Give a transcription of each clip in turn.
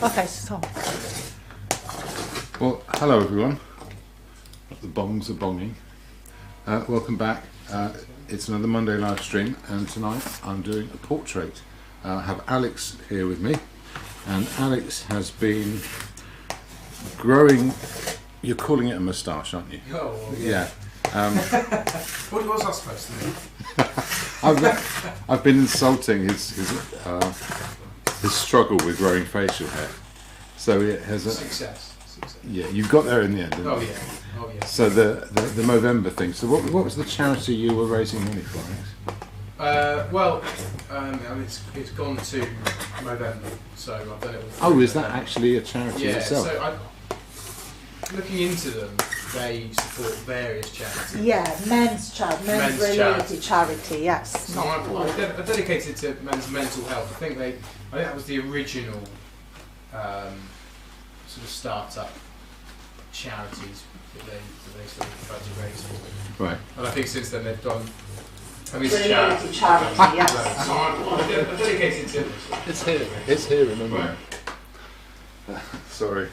Okay, so Well, hello everyone. The bongs are bonging. Welcome back. It's another Monday live stream, and tonight I'm doing a portrait. I have Alex here with me, and Alex has been growing. You're calling it a moustache, aren't you? Oh, well, yeah. What was I supposed to do? I've been insulting his struggle with growing facial hair. So it has a Success. yeah. You got there in the end, didn't Oh you? yeah. Oh yeah. So the Movember thing. So what was the charity you were raising money for, Alex? It's gone to Movember, so I've done it with. Oh, is that actually a charity Yeah. itself? So looking into them, they support various charities. yeah, men's related charity. Yes. So I'm dedicated to men's mental health. I think that was the original sort of start-up charities that they sort of tried to raise for. Right. And I think since then they've done. I mean, Related charity. Yes. So I'm dedicated to. It's here. It's here. Remember. Right. Sorry.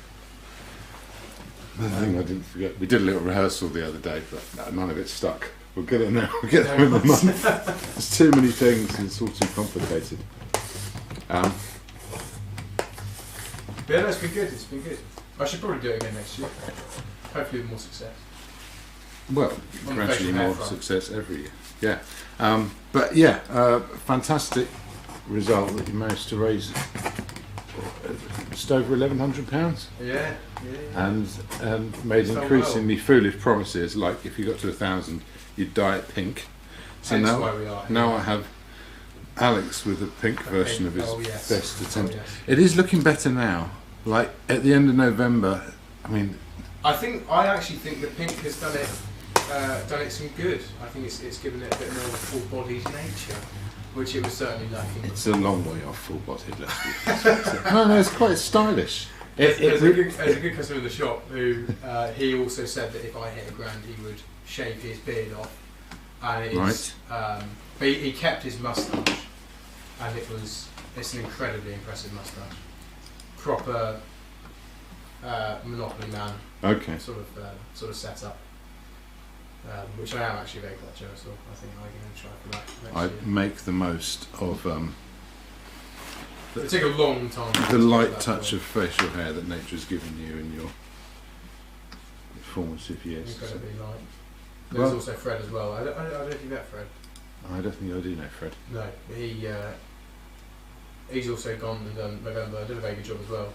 The thing I didn't forget. We did a little rehearsal the other day, but none of it stuck. We'll get it now. We'll get there in a month. There's too many things, and it's all too complicated. Yeah, no, it's been good. It's been good. I should probably do it again next year. Hopefully with more success. Well, On the gradually facial hair more front. success every year. Yeah. But yeah, fantastic result that you managed to raise just over £1,100. Yeah. And made So increasingly foolish promises, like if you got to 1,000, you'd dye it pink. So Hence now, why we are. now I have Alex with a pink version of his yes. best attempt. Oh, yes. It is looking better now. Like at the end of November, I mean, I actually think the pink has done it some good. I think it's given it a bit more of a full-bodied nature, which it was certainly lacking. it's a long way off full-bodied. Let's be honest. No, it's quite stylish. There's a good customer in the shop who he also said that if I hit £1,000 he would shave his beard off, and it's but he kept his moustache, and it's an incredibly impressive moustache, proper Monopoly man Okay. sort of setup, which I am actually very glad jealous of. I think I'm going to try for that next I year. make the most of It took a long time. the to light get that touch point. of facial hair that nature's given you in your formative years. Incredibly light. There's Well- also Fred as well. I don't know if you met Fred. I don't think I do know Fred. No, he's also gone and done Movember. Did a very good job as well.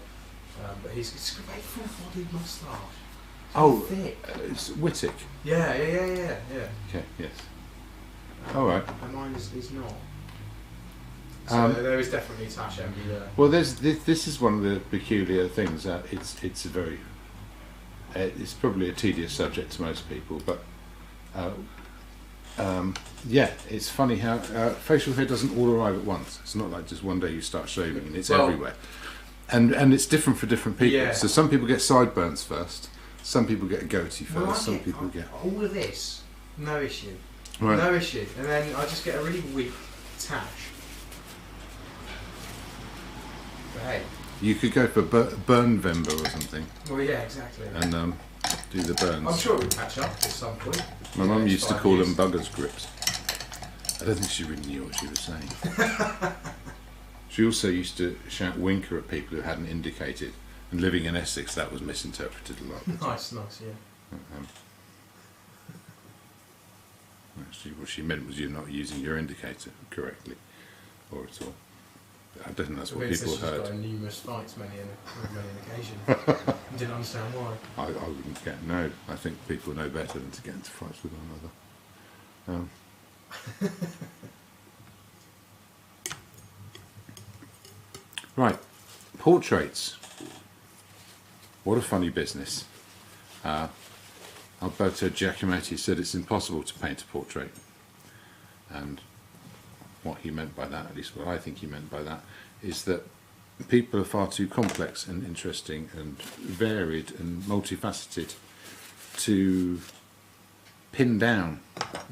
But it's a great full-bodied moustache. Oh, Thick. it's Whittick. Yeah. Okay, yes. All right. And mine is not. So there is definitely Tash envy there. Well, this is one of the peculiar things. It's a very it's probably a tedious subject to most people, but yeah, it's funny how facial hair doesn't all arrive at once. It's not like just one day you start shaving and it's everywhere, and it's different for different people. Yeah. So some people get sideburns first, some people get a goatee first, Well, some people get all of this, no issue. right. No issue. And then I just get a really weak Tash. But hey. You could go for Burnvember or something Well, yeah, exactly. and do the burns. I'm sure it would catch up at some point. My mum Next used to 5 call years. them buggers grips. I don't think she really knew what she was saying. She also used to shout winker at people who hadn't indicated, and living in Essex that was misinterpreted a lot. Nice, yeah. Actually, what she meant was you're not using your indicator correctly, or at all. But I don't think that's what Vince people has just got heard. in numerous fights, many occasions. Didn't understand why. I wouldn't get no. I think people know better than to get into fights with one another. Right, portraits. What a funny business. Alberto Giacometti said it's impossible to paint a portrait. And what he meant by that, at least what I think he meant by that, is that people are far too complex and interesting and varied and multifaceted to pin down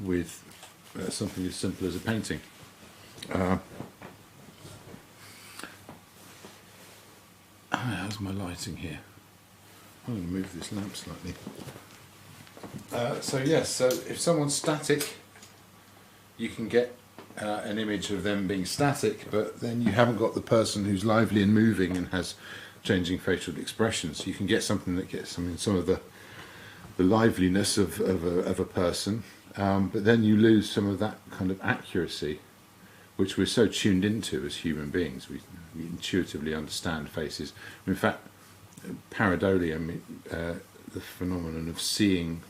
with something as simple as a painting. to my lighting here. I'm going to move this lamp slightly. So yes, so if someone's static, you can get an image of them being static, but then you haven't got the person who's lively and moving and has changing facial expressions. You can get something that gets some of the liveliness of a person, but then you lose some of that kind of accuracy, which we're so tuned into as human beings. We intuitively understand faces. In fact, pareidolia, the phenomenon of seeing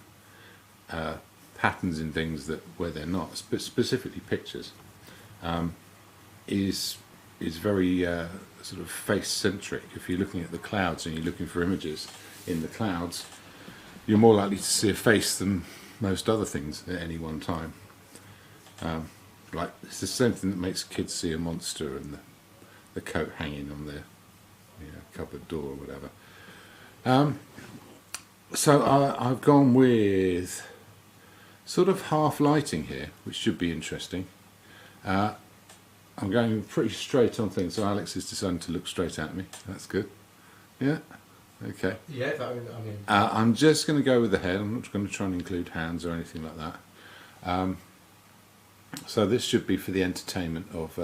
patterns in things where they're not, specifically pictures, is very sort of face-centric. If you're looking at the clouds and you're looking for images in the clouds, you're more likely to see a face than most other things at any one time. Like, it's the same thing that makes kids see a monster and the coat hanging on their cupboard door or whatever. So I've gone with sort of half lighting here, which should be interesting. I'm going pretty straight on things, so Alex is deciding to look straight at me. That's good. Yeah? Okay. Yeah, I mean... I'm just going to go with the head. I'm not going to try and include hands or anything like that. So this should be for the entertainment of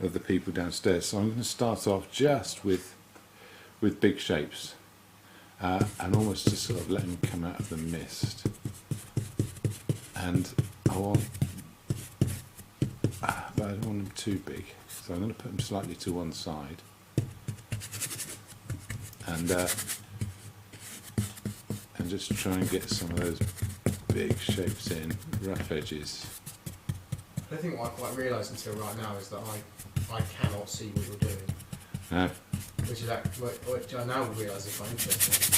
the people downstairs. So I'm going to start off just with big shapes, and almost just sort of let them come out of the mist. And I want, but I don't want them too big, so I'm going to put them slightly to one side, and just try and get some of those big shapes in, rough edges. I don't think what I quite realised until right now is that I cannot see what you're doing. No. Which I now realise is quite interesting.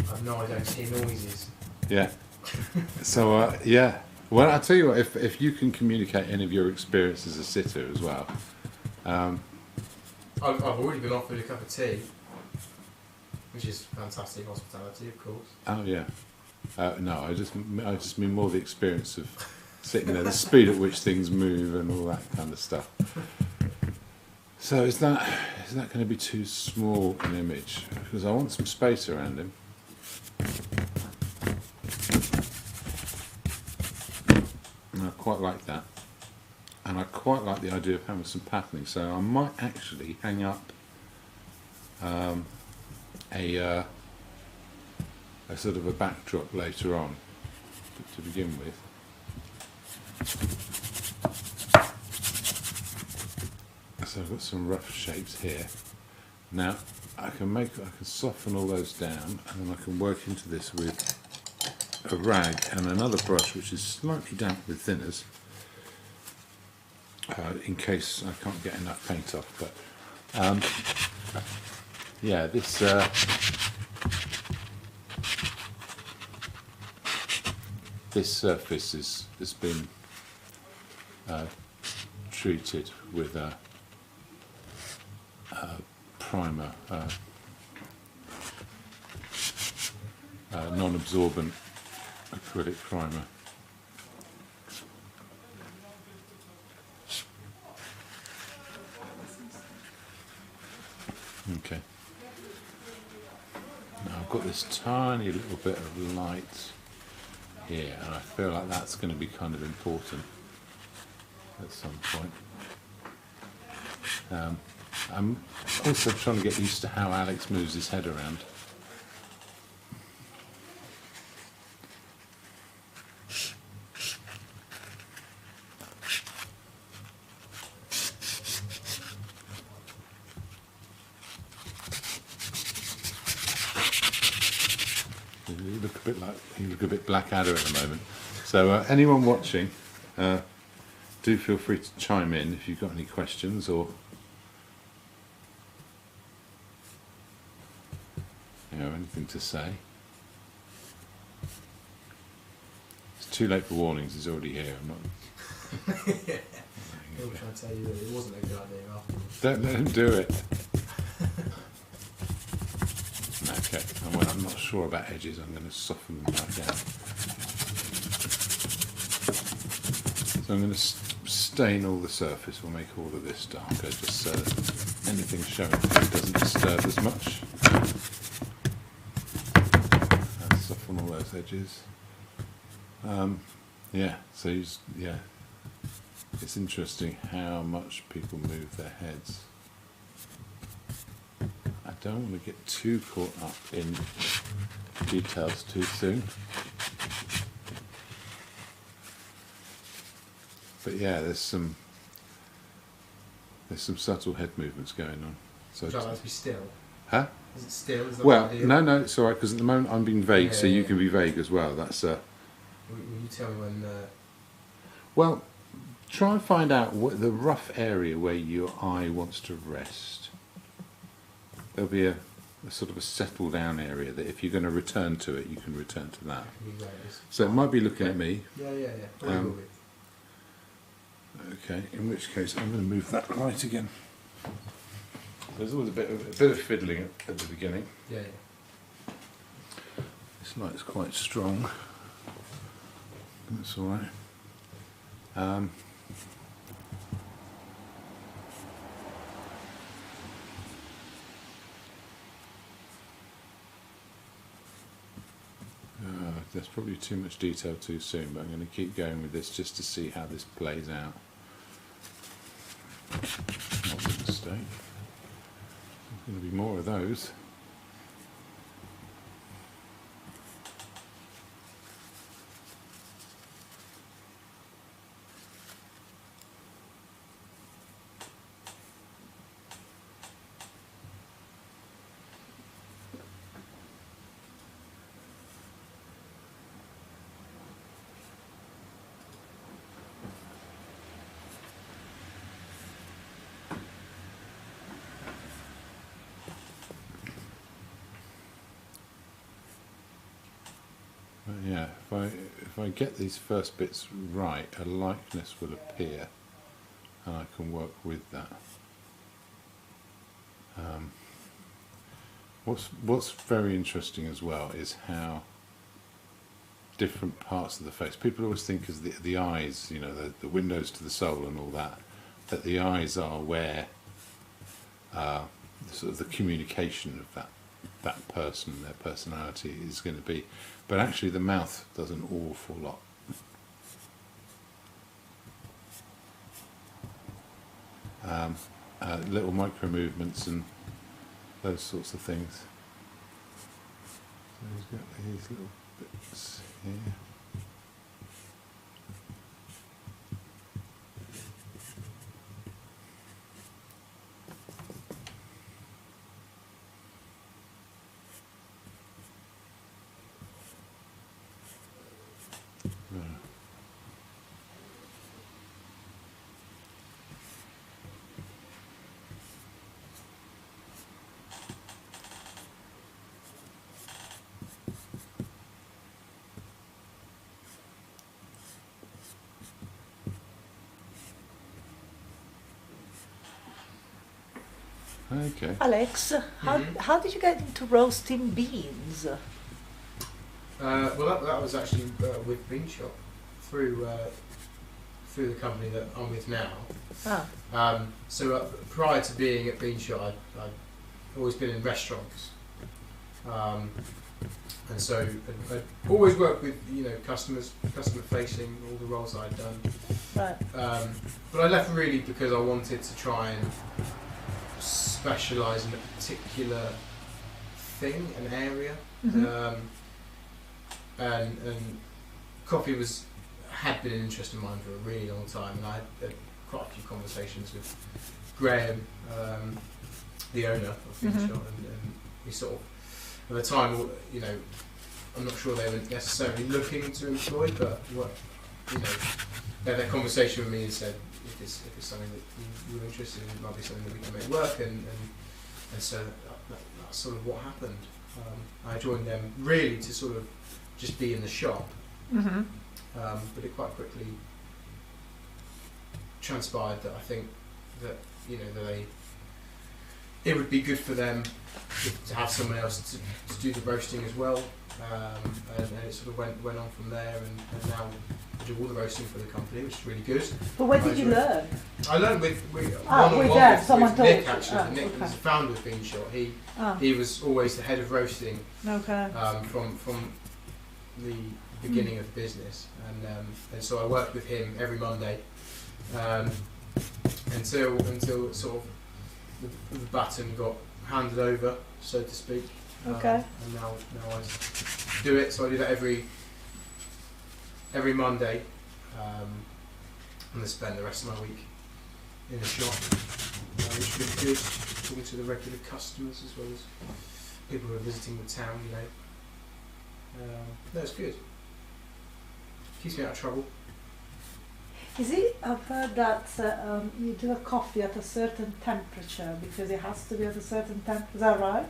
I don't see noises. Yeah. So yeah. Well, I'll tell you what. If you can communicate any of your experience as a sitter as well. I've already been offered a cup of tea, which is fantastic hospitality, of course. Oh yeah. No, I just mean more the experience of sitting there, the speed at which things move and all that kind of stuff. So is that going to be too small an image? Because I want some space around him. And I quite like that. And I quite like the idea of having some patterning. So I might actually hang up a sort of a backdrop later on to begin with. So I've got some rough shapes here. Now I can soften all those down, and then I can work into this with a rag and another brush which is slightly damp with thinners, in case I can't get enough paint off. But yeah, this surface has been treated with a primer, non-absorbent acrylic primer. Okay. Now I've got this tiny little bit of light here, and I feel like that's going to be kind of important at some point. I'm also trying to get used to how Alex moves his head around. You look a bit Blackadder at the moment. So anyone watching, do feel free to chime in if you've got any questions or anything to say. It's too late for warnings. He's already here. I'm not. He'll try to tell you that it wasn't a good idea afterwards. Don't let him do it. Okay. And when I'm not sure about edges, I'm going to soften them right down. So I'm going to stain all the surface. We'll make all of this darker, just so that anything showing through doesn't disturb as much. And soften all those edges. Yeah, so yeah, it's interesting how much people move their heads. I don't want to get too caught up in details too soon. But yeah, there's some subtle head movements going on. So would you like to be still? Huh? Is it still? Is that Well, ideal? no, it's all right, because at the moment I'm being vague, Yeah, so you yeah. can be vague as well. That's Will you tell me when? well, try and find out what the rough area where your eye wants to rest. There'll be a sort of a settle down area that if you're going to return to it, you can return to that. So it might be looking at me. Yeah. Probably will be. Okay, in which case I'm going to move that light again. There's always a bit of fiddling at the beginning. Yeah. This light's quite strong. That's all right. There's probably too much detail too soon, but I'm going to keep going with this just to see how this plays out. Not a mistake. There's going to be more of those. But yeah, if I get these first bits right, a likeness will appear, and I can work with that. What's very interesting as well is how different parts of the face. People always think as the eyes, you know, the windows to the soul and all that. That the eyes are where sort of the communication of that person, their personality is going to be. But actually the mouth does an awful lot. Little micro movements and those sorts of things. So he's got these little bits here. Okay. Alex, how did you get into roasting beans? Well, that was actually with Bean Shop through the company that I'm with now. Ah. So prior to being at Bean Shop, I'd always been in restaurants, and so I'd always worked with customer facing, all the roles that I'd done. Right. But I left really because I wanted to try and specialise in a particular thing, an area. Mm-hmm. And coffee had been an interest of mine for a really long time, and I had quite a few conversations with Graham, the owner of Bean Shop, and we sort of, at the time, I'm not sure they were necessarily looking to employ, but they had a conversation with me and said, if it's something that you're interested in, it might be something that we can make work, and so that's sort of what happened. I joined them really to sort of just be in the shop, but it quite quickly transpired that I think that it would be good for them to have someone else to do the roasting as well, and it sort of went on from there, and now do all the roasting for the company, which is really good. But where did you learn? I learned with someone told Nick you. actually. Nick was the founder of Bean Shot. He was always the head of roasting from the beginning of the business, and so I worked with him every Monday until sort of the baton got handed over, so to speak. Okay. And now I do it. So I do that every Monday, and I spend the rest of my week in the shop, which is really good. Talking to the regular customers as well as people who are visiting the town. That's good. Keeps me out of trouble. Is it? I've heard that you do a coffee at a certain temperature because it has to be at a certain temperature. Is that right?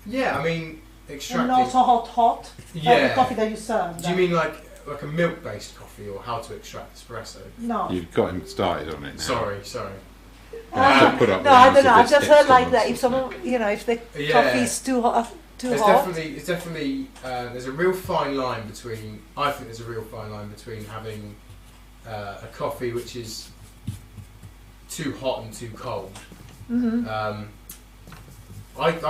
Yeah, I mean extracting. And also hot. Yeah. The coffee that you serve. Do you mean like a milk-based coffee, or how to extract espresso? No. You've got him started on it now. Sorry. No, I don't know. I've just heard like that. If someone, if the coffee is too hot, It's definitely. There's a real fine line between. I think there's a real fine line between having a coffee which is too hot and too cold. Mm-hmm. I think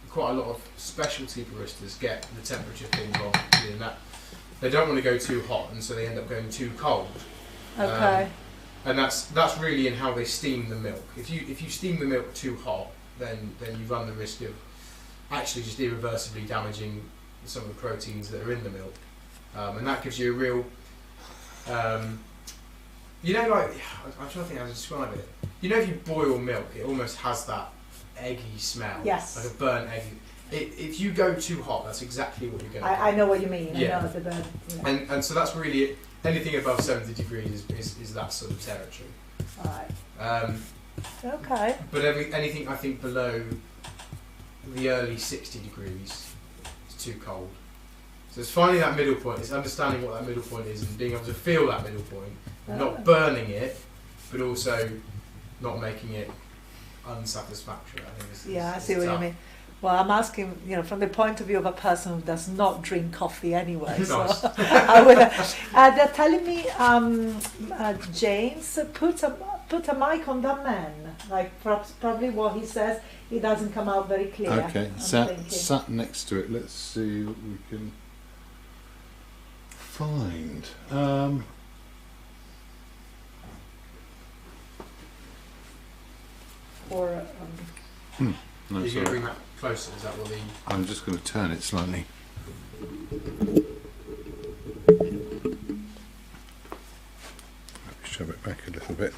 quite a lot of specialty baristas get the temperature thing wrong. In that they don't want to go too hot, and so they end up going too cold. Okay. And that's really in how they steam the milk. If you steam the milk too hot, then you run the risk of actually just irreversibly damaging some of the proteins that are in the milk, and that gives you a real, I'm trying to think how to describe it. If you boil milk, it almost has that eggy smell, yes, like a burnt egg. If you go too hot, that's exactly what you're going to get. I know what you mean. Yeah. I know the burn. And so that's really it. Anything above 70 degrees is that sort of territory. Right. Okay. But anything I think below the early 60 degrees is too cold. So it's finding that middle point, it's understanding what that middle point is and being able to feel that middle point, and not burning it, but also not making it unsatisfactory. I think I see what you mean. Well, I'm asking, from the point of view of a person who does not drink coffee anyway. Nice. So I would. They're telling me James put a mic on that man. Like probably what he says, it doesn't come out very clear. Okay, sat next to it. Let's see what we can find. No, You're going to bring that closer, is that what the... I'm just going to turn it slightly. Shove it back a little bit.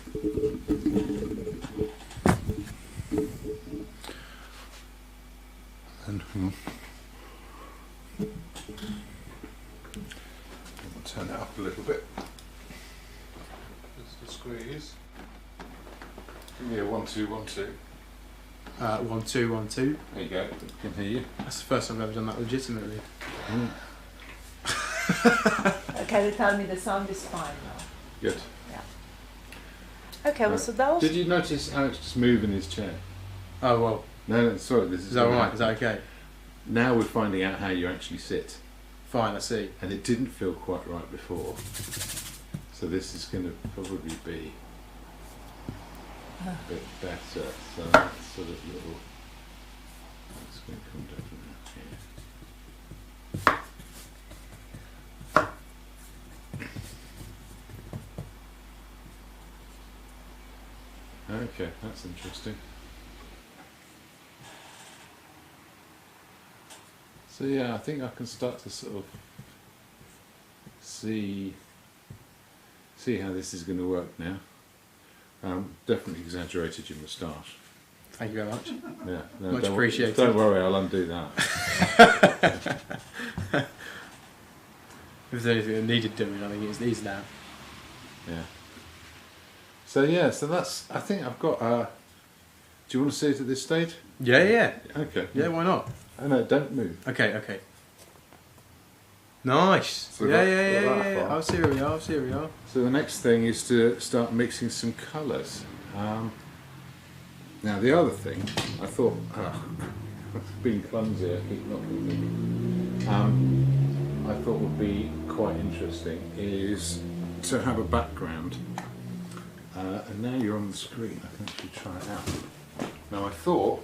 And hang on. We'll turn it up a little bit. Just a squeeze. Give me a 1 2 1 2. 1 2 1 2. There you go. I can hear you. That's the first time I've ever done that legitimately. Okay, they tell me the sound is fine now. Good. Yeah. Okay, well, so that was... Did you notice Alex just moving his chair? Oh, well. No, sorry. Is that alright? Is that okay? Now we're finding out how you actually sit. Fine, I see. And it didn't feel quite right before. So this is going to probably be a bit better. So that's sort of little... That's going to come down here. Okay, that's interesting. So yeah, I think I can start to sort of see how this is going to work now. Definitely exaggerated your moustache. Thank you very much. Yeah, no, Much appreciated. Don't worry, I'll undo that. If there's anything that needed doing, I think it's these now. Yeah. So that's. I think I've got. Do you want to see it at this stage? Yeah. Okay. Yeah, why not? Oh no, don't move. Okay. Nice. So yeah. I'll see where we are. So the next thing is to start mixing some colours. Now the other thing, I thought, being clumsy, I keep knocking them. I thought would be quite interesting is to have a background. And now you're on the screen, I think you should try it out. Now I thought,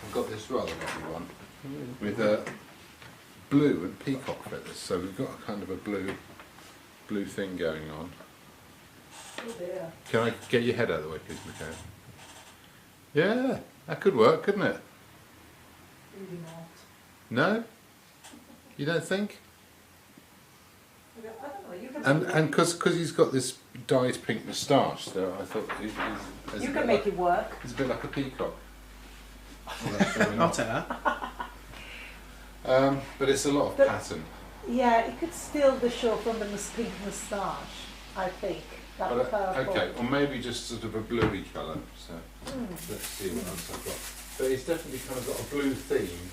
I've got this rather lovely one with blue and peacock feathers, so we've got a kind of a blue thing going on. Oh dear. Can I get your head out of the way, please, Michaela? Yeah, that could work, couldn't it? Really not. No? You don't think? I don't know. You can. And because he's got this dyed pink moustache, so I thought You can make it work. It's a bit like a peacock. I'll take that. But it's a lot of pattern. Yeah, it could steal the show from the pink moustache, I think. That But, purple. okay, or maybe just sort of a bluey colour. So let's see what else I've got. But it's definitely kind of got a blue theme.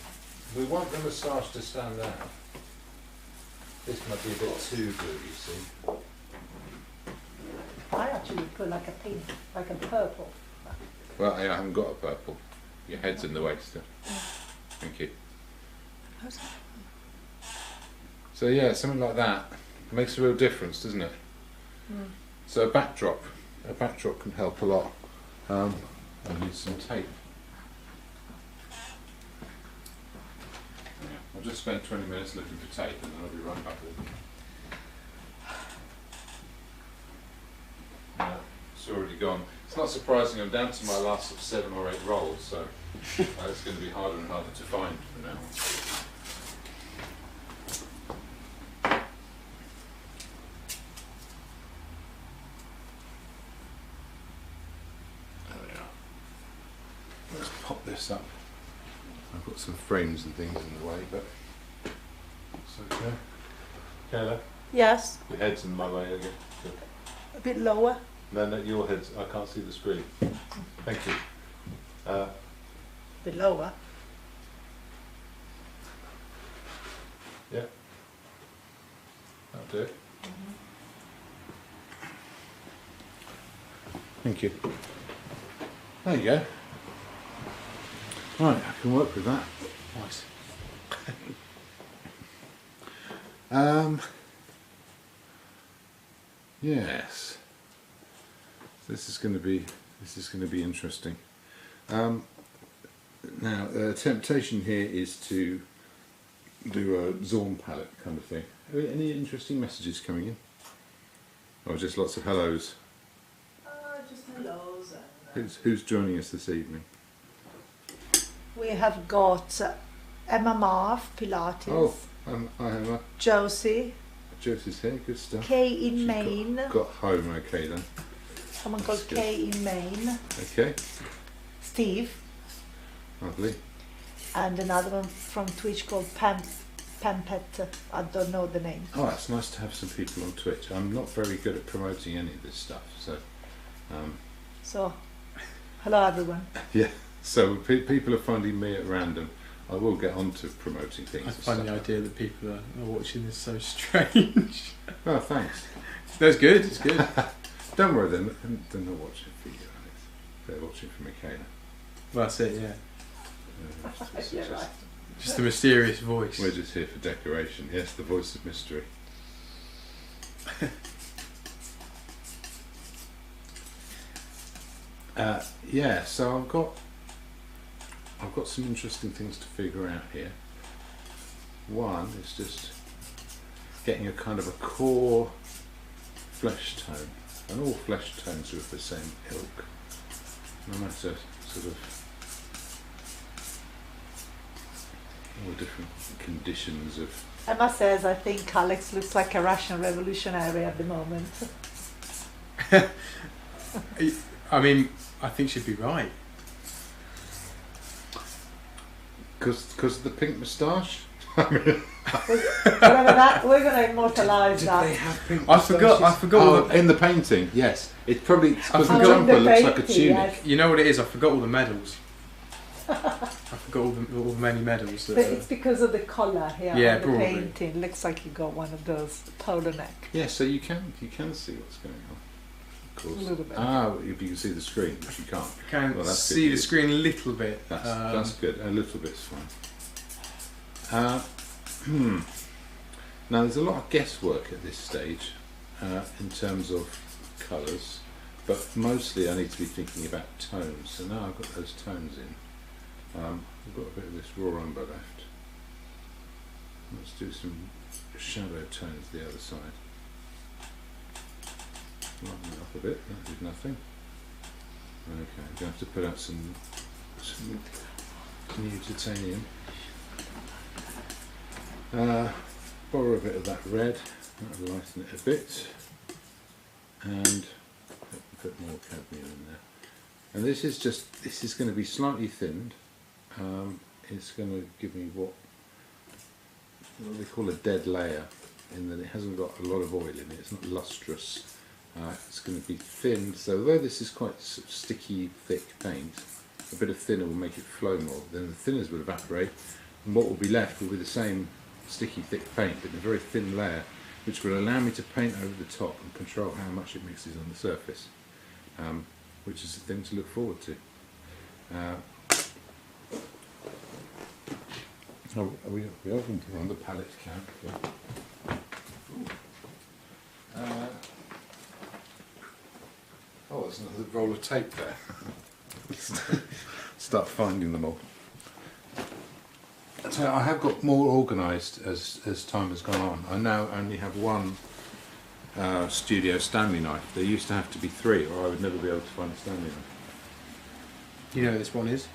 We want the moustache to stand out. This might be a bit too blue, you see. I actually put like a pink, like a purple. Well, I haven't got a purple. Your head's in the way still. Thank you. So yeah, something like that makes a real difference, doesn't it? So a backdrop can help a lot. I need some tape. Yeah, I'll just spend 20 minutes looking for tape and then I'll be right back with it. It's already gone. It's not surprising, I'm down to my last sort of 7 or 8 rolls, so it's going to be harder and harder to find from now on. Let's pop this up. I've got some frames and things in the way, but it's okay. Kayla, Yes, your head's in my way again. Good. a bit lower. No, your head's, I can't see the screen. Thank you. A bit lower. Yeah. That'll do it. Thank you. There you go. Right, I can work with that. Nice. Yes. This is going to be interesting. Now, the temptation here is to do a Zorn palette kind of thing. Any interesting messages coming in? Or just lots of hellos? Just hellos. And, Who's joining us this evening? we have got Emma Marv, Pilates. Oh, I have Josie. Josie's here, good stuff. Kay in She's Maine. Got home okay then. Someone called That's good. Kay in Maine. Okay, Steve. lovely. And another one from Twitch called Pampet. I don't know the name. Oh, it's nice to have some people on Twitch. I'm not very good at promoting any of this stuff, so So, hello everyone. yeah. So people are finding me at random. I will get on to promoting things. I and find the stuff. idea that people are watching this so strange. Oh, thanks. That's good, it's good. Don't worry, they're not watching for you, Alex. They're watching for Michaela. Well, that's it, yeah. It's Yeah, just- right. Just a mysterious voice. We're just here for decoration. Yes, the voice of mystery. Yeah, so I've got some interesting things to figure out here. One is just getting a kind of a core flesh tone, and all flesh tones are of the same ilk, no matter sort of all the different conditions of. Emma says, I think Alex looks like a Russian revolutionary at the moment. I mean, I think she'd be right. Because of the pink moustache? We're going to immortalise that. They have pink I forgot moustaches? all Oh, the- in the painting, yes. It's probably because the forgot- jumper the looks like a painting, tunic. yes. You know what it is? I forgot all the medals. I forgot all the many medals. But That, it's because of the collar here Yeah, on the probably. painting. Looks like you got one of those polo neck. Yeah, so you can see what's going on. Of course. A little bit. Ah, if you can see the screen, which you can't. can Well, that's see good the news. screen a little bit. That's good. A little bit's fine. Now there's a lot of guesswork at this stage in terms of colours, but mostly I need to be thinking about tones. So now I've got those tones in. I've got a bit of this raw umber left. Let's do some shadow tones the other side. Lighten it up a bit, that did nothing. Okay, I'm going to have to put out some new titanium. Borrow a bit of that red, that'll lighten it a bit, and put more cadmium in there. And this is going to be slightly thinned. It's going to give me what they call a dead layer, in that it hasn't got a lot of oil in it, it's not lustrous. It's going to be thinned, so although this is quite sort of sticky, thick paint, a bit of thinner will make it flow more. Then the thinners will evaporate, and what will be left will be the same sticky, thick paint, but in a very thin layer, which will allow me to paint over the top and control how much it mixes on the surface, which is the thing to look forward to. We often on the palette count. Oh, there's another roll of tape there. Start finding them all. So I have got more organised as time has gone on. I now only have one studio Stanley knife. There used to have to be three, or I would never be able to find a Stanley knife. You know where this one is?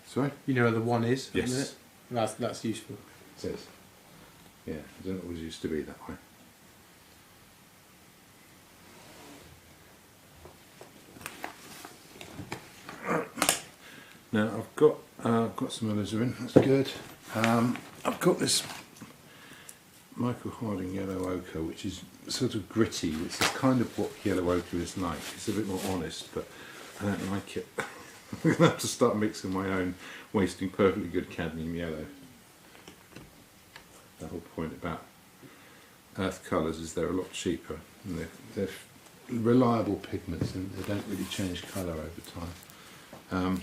Sorry? You know where the one is? Yes. That's useful. It says. Yeah, it doesn't always used to be that way. Now I've got some alizarin. That's good. I've got this Michael Harding yellow ochre, which is sort of gritty, which is kind of what yellow ochre is like. It's a bit more honest, but I don't like it. I'm going to have to start mixing my own, wasting perfectly good cadmium yellow. The whole point about earth colours is they're a lot cheaper, and they're reliable pigments, and they don't really change colour over time.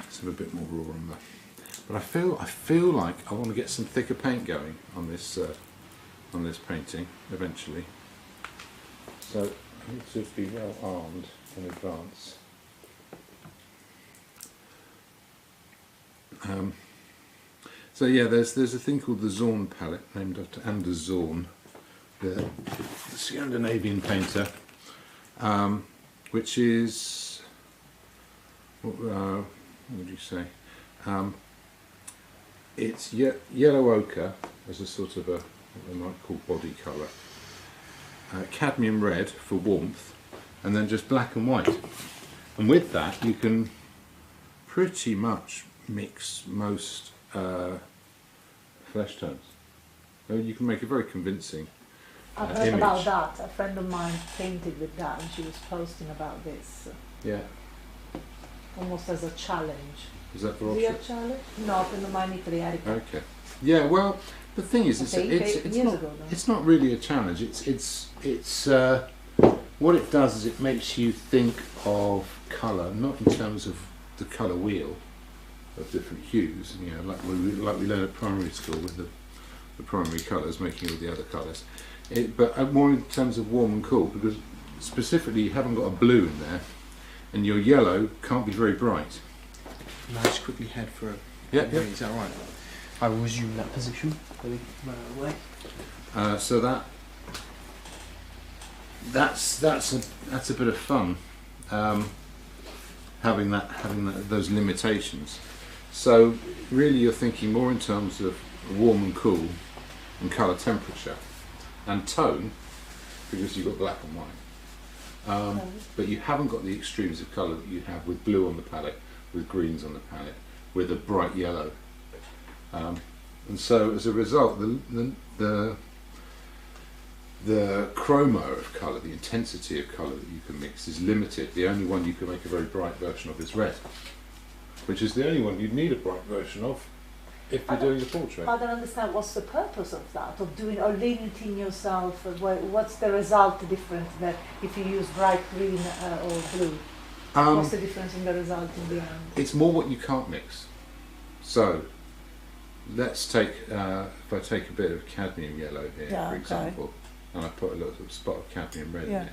Let's have a bit more raw on that. But I feel like I want to get some thicker paint going on this painting eventually. So I need to be well armed in advance. So yeah, there's a thing called the Zorn palette, named after Anders Zorn, the Scandinavian painter, which is what would you say? It's yellow ochre as a sort of what they might call body colour, cadmium red for warmth, and then just black and white. And with that, you can pretty much mix most flesh tones. So you can make a very convincing I've heard image. about that. A friend of mine painted with that, and she was posting about this. Yeah. Almost as a challenge. Is that for Is it a option? challenge? No, a friend of mine in Italy had it. Okay. Yeah. Well, the thing is, it's not really a challenge. It's what it does is it makes you think of colour, not in terms of the colour wheel of different hues. You know, like we learn at primary school with the primary colours, making all the other colours. But more in terms of warm and cool, because specifically you haven't got a blue in there, and your yellow can't be very bright. Can I just quickly head for a... Yeah. Is that right? I will resume that position. Away. So that's a bit of fun, having those limitations. So really, you're thinking more in terms of warm and cool, and colour temperature, and tone, because you've got black and white. But you haven't got the extremes of colour that you have with blue on the palette, with greens on the palette, with a bright yellow. And so as a result, the chroma of colour, the intensity of colour that you can mix is limited. The only one you can make a very bright version of is red, which is the only one you'd need a bright version of if you're doing a portrait. I don't understand what's the purpose of that, of doing or limiting yourself. What's the result different that if you use bright green or blue? What's the difference in the result in the end? It's more what you can't mix. So let's take, if I take a bit of cadmium yellow here, for example, and I put a little spot of cadmium red in it,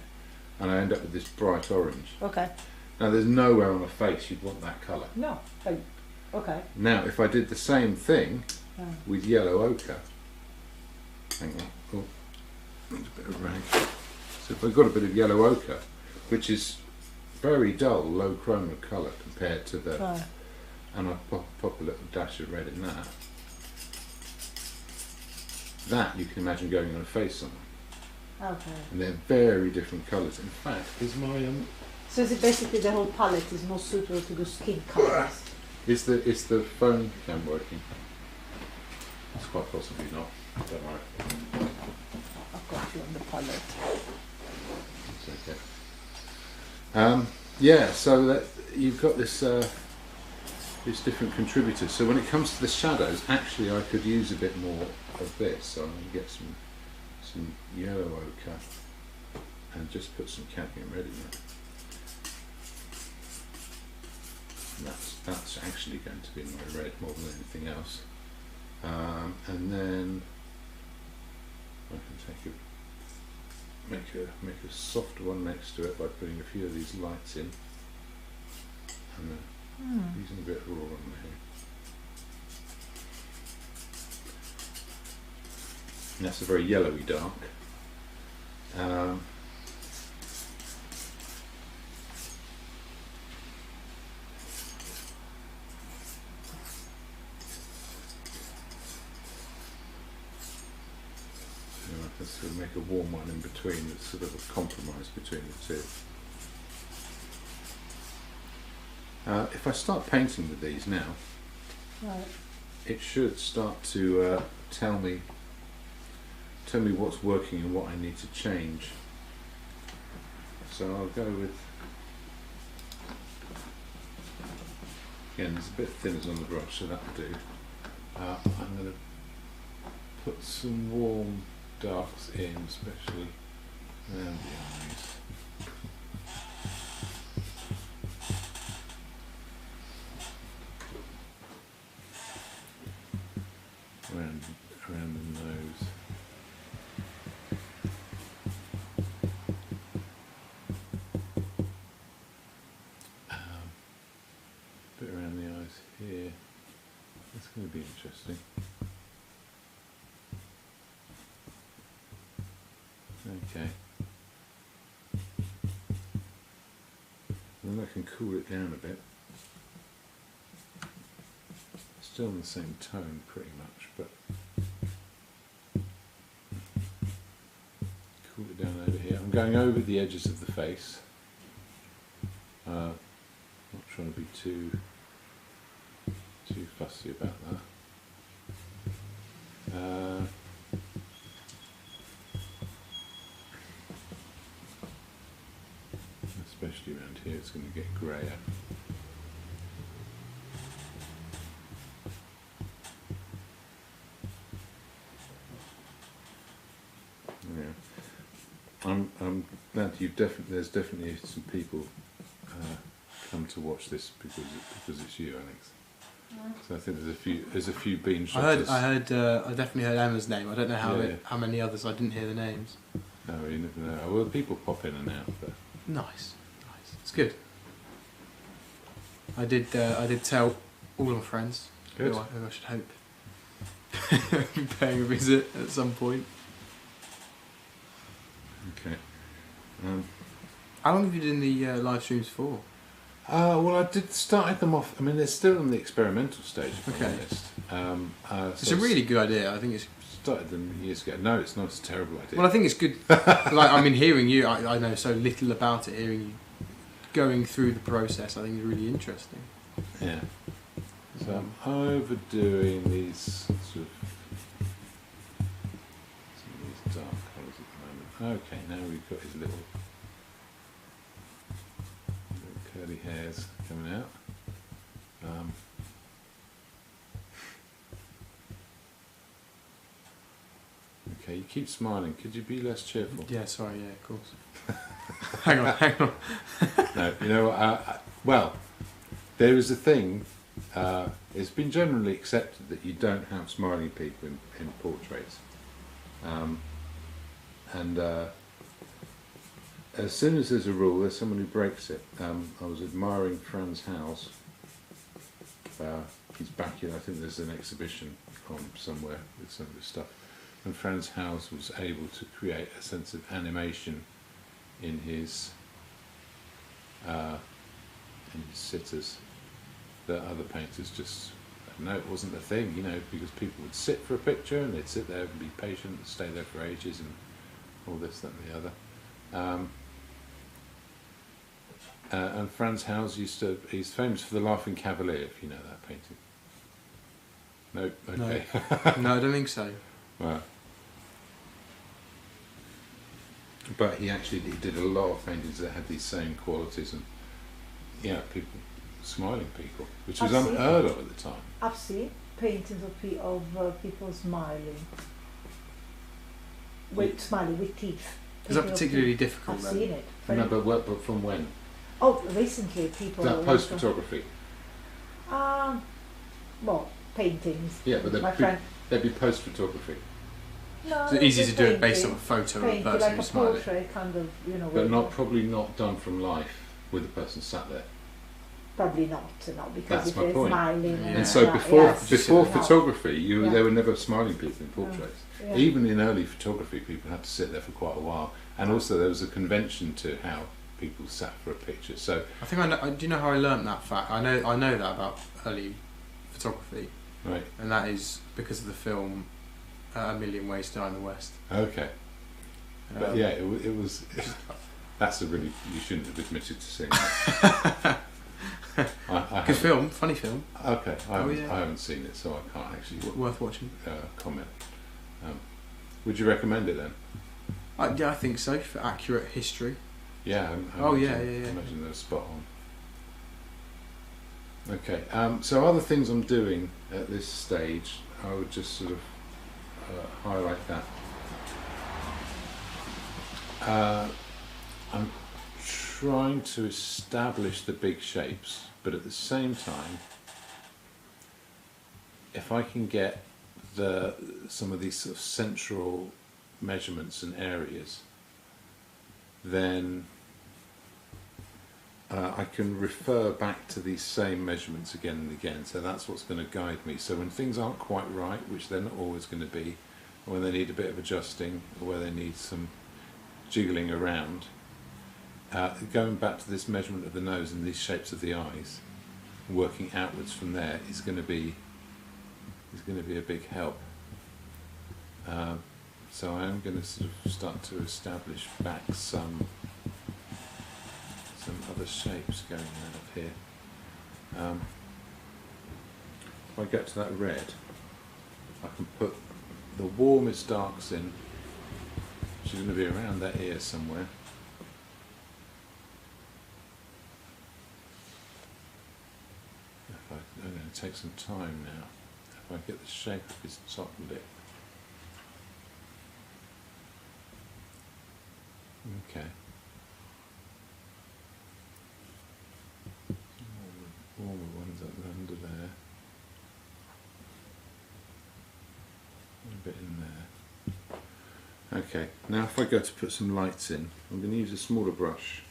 and I end up with this bright orange. Okay. Now there's nowhere on the face you'd want that colour. No. Okay. Now if I did the same thing with yellow ochre, hang on, oh, there's a bit of rag. So if I've got a bit of yellow ochre, which is very dull, low chroma colour compared to the, and I pop a little dash of red in that. That you can imagine going on a face somewhere. Okay. And they're very different colours. In fact, is my So is it basically the whole palette is more suitable to the skin colours? is the phone cam working? It's quite possibly not. Don't worry. I've got you on the palette. It's okay. Yeah, so that you've got this these different contributors. So when it comes to the shadows, actually I could use a bit more of this. So I'm going to get some yellow ochre and just put some cadmium red in there. And that's actually going to be my red more than anything else. And then I can make a softer one next to it by putting a few of these lights in, and then using a bit of raw on here. And that's a very yellowy dark. Let's sort of make a warm one in between that's sort of a compromise between the two. If I start painting with these now, it should start to tell me what's working and what I need to change. So I'll go with, again, there's a bit of thinners on the brush, so that'll do. I'm going to put some warm darks in, especially around the eyes. Around the nose. Bit around the eyes here. That's going to be interesting. Okay. And then I can cool it down a bit. Still in the same tone pretty much, but cool it down over here. I'm going over the edges of the face. Not trying to be too fussy about that. Especially around here, it's going to get grayer. Yeah, I'm glad there's definitely some people come to watch this because it's you, Alex. So I think there's a few bean shotters. I definitely heard Emma's name. I don't know how many others. I didn't hear the names. No, you never know. Well, people pop in and out, but Nice. It's good. I did tell all of my friends who I should hope be paying a visit at some point. okay. How long have you done the live streams for? Well, I started them off. I mean, they're still in the experimental stage. If Okay. I'm honest. It's a really good idea. I think it's. Started them years ago. No, it's not. It's a terrible idea. Well, I think it's good. Like, I mean, hearing you, I know so little about it. Hearing you going through the process, I think is really interesting. Yeah. So I'm overdoing these sort of some of these dark colours at the moment. Okay, now we've got his little curly hairs coming out. Okay, you keep smiling. Could you be less cheerful? Yeah, sorry, yeah, of course. hang on. No, you know, well, there is a thing, it's been generally accepted that you don't have smiling people in portraits. And as soon as there's a rule, there's someone who breaks it. I was admiring Franz Hals. He's back in, I think there's an exhibition on somewhere with some of his stuff. And Franz Hals was able to create a sense of animation in his sitters that other painters just, no, it wasn't a thing, you know, because people would sit for a picture and they'd sit there and be patient and stay there for ages and all this, that and the other. And Franz Hals he's famous for the Laughing Cavalier, if you know that painting. No, okay. No, I don't think so. Well, but he did a lot of paintings that had these same qualities, and yeah, people, smiling people, which was unheard of at the time. I've seen paintings of people smiling, smiling with teeth. Is that particularly difficult? I've seen it. No, but from when? Oh, recently people. That post photography. Well, paintings. Yeah, but there'd be post photography. No, it's easy to do it based on a painting, photo of a person like who's a smiling. portrait, kind of, you know. But probably not done from life with the person sat there. Probably not, no, because That's if my they're point. smiling. Yeah. And And so before no. photography, there were never smiling people in portraits. Yeah. Even in early photography, people had to sit there for quite a while, and also there was a convention to how people sat for a picture. So I think I know. Do you know how I learnt that fact? I know that about early photography, right, and that is because of the film A Million Ways to Die in the West. okay, but yeah, it was. That's a really, you shouldn't have admitted to seeing that. Good film, funny film. Okay, I yeah. haven't seen it, so I can't actually Worth watching. comment. Would you recommend it then? Yeah, I think so, for accurate history. Yeah. Yeah. I imagine they're spot on. Okay, so other things I'm doing at this stage, I would just sort of highlight that. I'm trying to establish the big shapes, but at the same time, if I can get some of these sort of central measurements and areas, then I can refer back to these same measurements again and again. So that's what's going to guide me. So when things aren't quite right, which they're not always going to be, or when they need a bit of adjusting, or where they need some jiggling around, going back to this measurement of the nose and these shapes of the eyes, working outwards from there is going to be a big help. So I am going to sort of start to establish back some other shapes going out of here. If I get to that red, I can put the warmest darks in, which is going to be around that ear somewhere. I'm going to take some time now. If I get the shape of his top lip. Okay. All the ones up under there. A bit in there. Okay, now if I go to put some lights in, I'm going to use a smaller brush,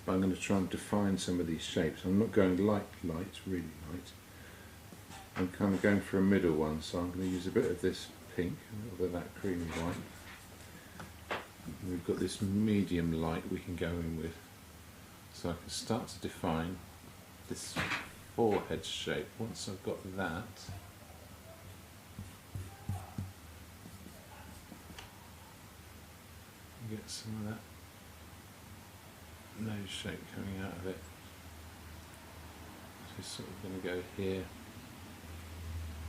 but I'm going to try and define some of these shapes. I'm not going light, really light. I'm kind of going for a middle one, so I'm going to use a bit of this pink, a little bit of that creamy white. And we've got this medium light we can go in with, so I can start to define this forehead shape. Once I've got that, get some of that nose shape coming out of it. So it's sort of going to go here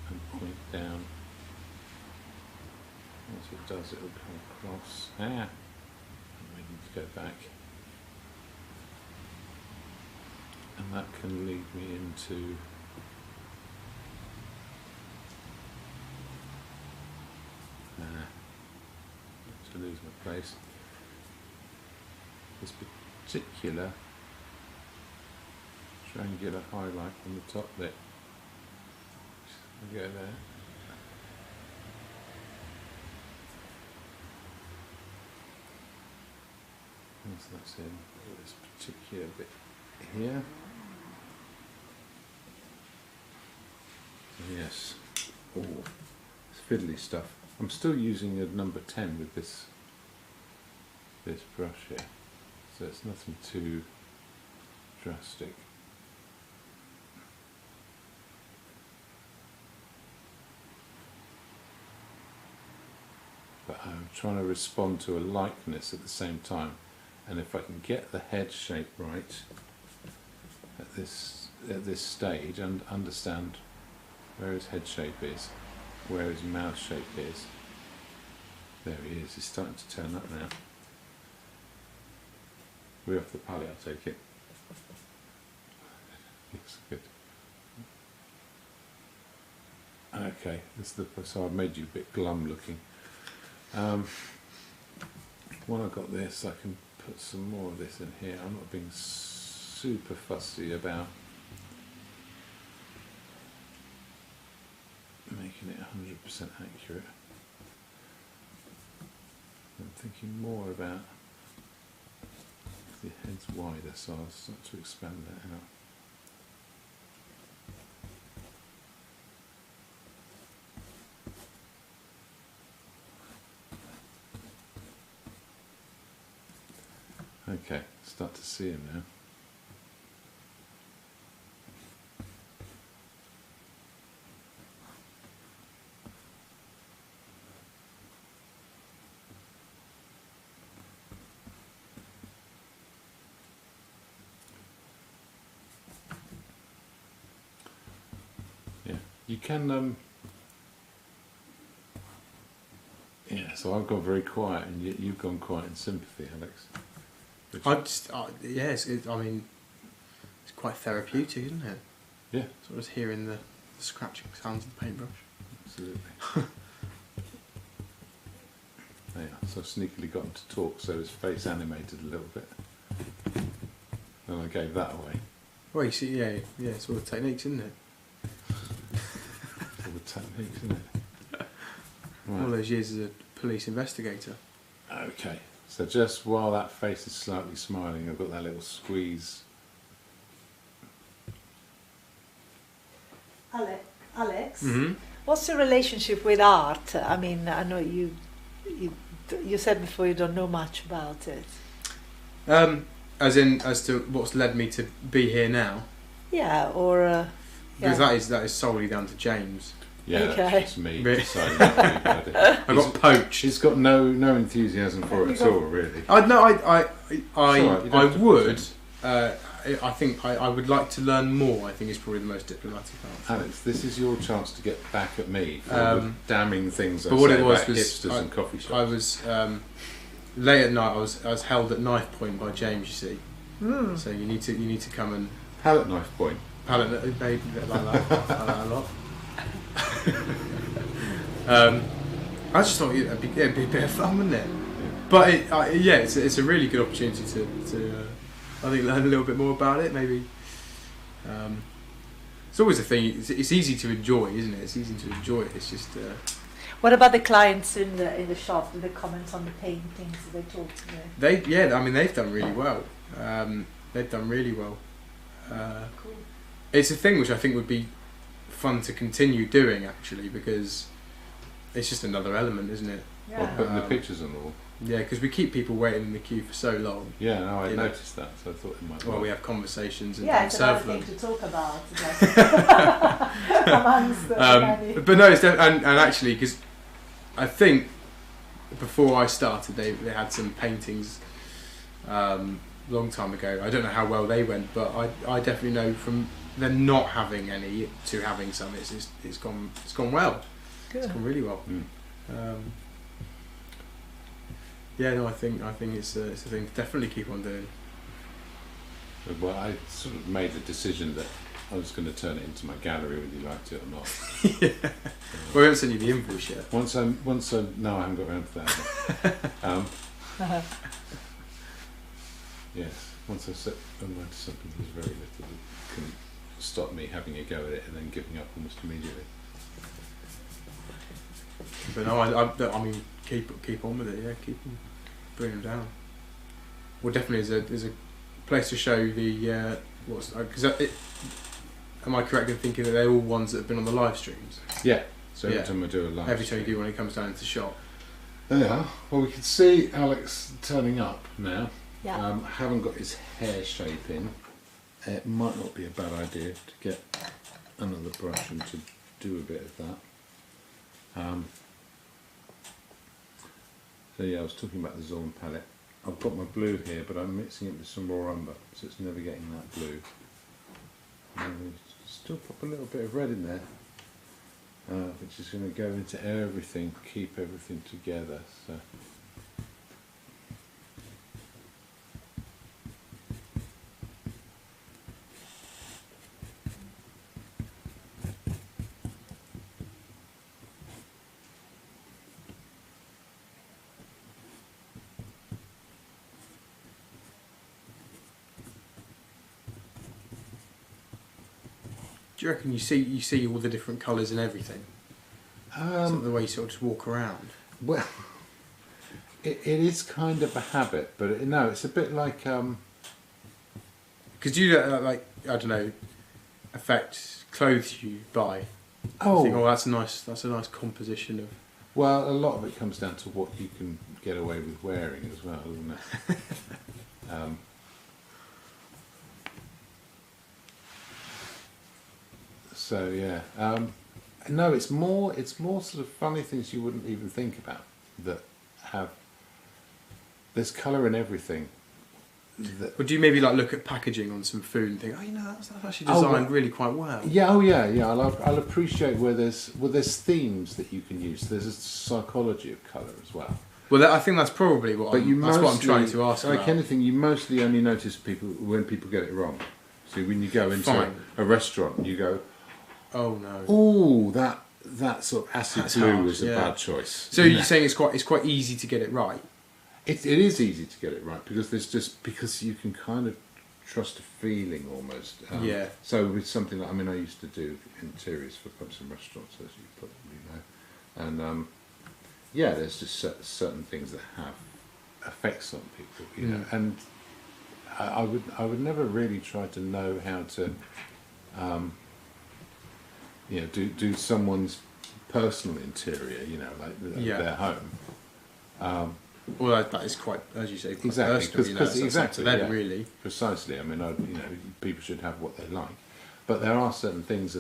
and point down. Once it does, it will come across. We need to go back. And that can lead me into to lose my place. This particular triangular highlight on the top bit. I'll go there. Once that's in, this particular bit here. So yes. Oh, it's fiddly stuff. I'm still using a number 10 with this brush here, so it's nothing too drastic. But I'm trying to respond to a likeness at the same time, and if I can get the head shape right at this stage and understand where his head shape is, where his mouth shape is. There he is, he's starting to turn up now. We're off the palette, I'll take it. Looks good. Okay, so I've made you a bit glum looking. When I've got this, I can put some more of this in here. I'm not being super fussy about making it 100% accurate. I'm thinking more about if the head's wider, so I'll start to expand that out. Okay, start to see him now. Yeah, you can. Yeah, so I've gone very quiet, and you've gone quiet in sympathy, Alex. I mean, it's quite therapeutic, isn't it? Yeah. Sort of hearing the scratching sounds of the paintbrush. Absolutely. Yeah, so I sneakily got him to talk, so his face animated a little bit. And I gave that away. Well, you see, yeah, it's all the techniques, isn't it? All the techniques, isn't it? Right. All those years as a police investigator. Okay. So just while that face is slightly smiling, I've got that little squeeze. Alex, Mm-hmm. what's your relationship with art? I mean, I know you said before you don't know much about it. As to what's led me to be here now. Yeah, or Because that is solely down to James. Yeah, okay. it's me Really? deciding not to do it. I got poached. He's got no enthusiasm for it at all, really. I would. It's I think I would like to learn more. I think is probably the most diplomatic answer. Alex, this is your chance to get back at me for the damning things I but what say it was about was hipsters and coffee shops. I was late at night. I was held at knife point by James. You see, so you need to come and palette knife point. palette baby like that. Like that a lot. I just thought it'd be a bit of fun, wouldn't it? Yeah. But it's a really good opportunity to I think learn a little bit more about it. Maybe it's always a thing. It's easy to enjoy, isn't it? It's easy to enjoy it. It's just. What about the clients in the shop? The comments on the paintings they talk to you? I mean they've done really well. They've done really well. Cool. It's a thing which I think would be fun to continue doing actually, because it's just another element, isn't it? Yeah. Or putting the pictures on the wall. Yeah, because we keep people waiting in the queue for so long. Yeah, no, I You know. noticed that, so I thought it might. Well, we have conversations and Yeah, it's another serve them. thing to talk about. Like, amongst the many. But no, it's and actually, because I think before I started, they had some paintings long time ago. I don't know how well they went, but I definitely know from them not having any to having some, it's gone well. Good. It's gone really well. Yeah, no, I think it's a thing to definitely keep on doing. Well, I sort of made the decision that I was going to turn it into my gallery whether you liked it or not. Yeah. Well, we haven't sent you the invoice yet. Once I no, I haven't got around to that. Yes, once I set my mind to something, there's very little that can stop me having a go at it and then giving up almost immediately. But no, I mean, keep on with it. Yeah, keep on bringing them down. Well, definitely, there's a place to show the because am I correct in thinking that they're all ones that have been on the live streams? Yeah. So every time I do a live, every time you do when it comes down into the shop. There you are. Well, we can see Alex turning up now. Yeah. Haven't got his hair shape in. It might not be a bad idea to get another brush and to do a bit of that. So yeah, I was talking about the Zorn palette. I've got my blue here, but I'm mixing it with some raw umber, so it's never getting that blue. And still pop a little bit of red in there, which is going to go into everything, keep everything together. So. Do you reckon you see all the different colours and everything? Sort of the way you sort of just walk around. Well, it is kind of a habit, but no, it's a bit like. Because you like, I don't know, affect clothes you buy. Oh, you think, oh, that's nice. That's a nice composition of. Well, a lot of it comes down to what you can get away with wearing as well, doesn't it? So yeah, no, it's more sort of funny things you wouldn't even think about that have. There's colour in everything. Would you maybe like look at packaging on some food and think, oh, you know, that's actually designed really quite well? Yeah, oh yeah, yeah. I'll appreciate where there's themes that you can use. There's a psychology of colour as well. Well, I think that's probably what that's what I'm trying to ask. Like about. anything, you mostly only notice when people get it wrong. So when you go into a restaurant, you go, oh no, oh that sort of acid blue is a bad choice. So you're saying it's quite easy to get it right. It is easy to get it right because you can kind of trust a feeling almost. Yeah. So with something like, I mean, I used to do interiors for pubs and restaurants, as you probably know, and yeah, there's just certain things that have effects on people, you know, and I would never really try to know how to, you know, do someone's personal interior, you know, like their home. Well, that is quite, as you say, quite exactly, personal. You know, exactly, to them, yeah, really. Precisely. I mean, you know, people should have what they like, but there are certain things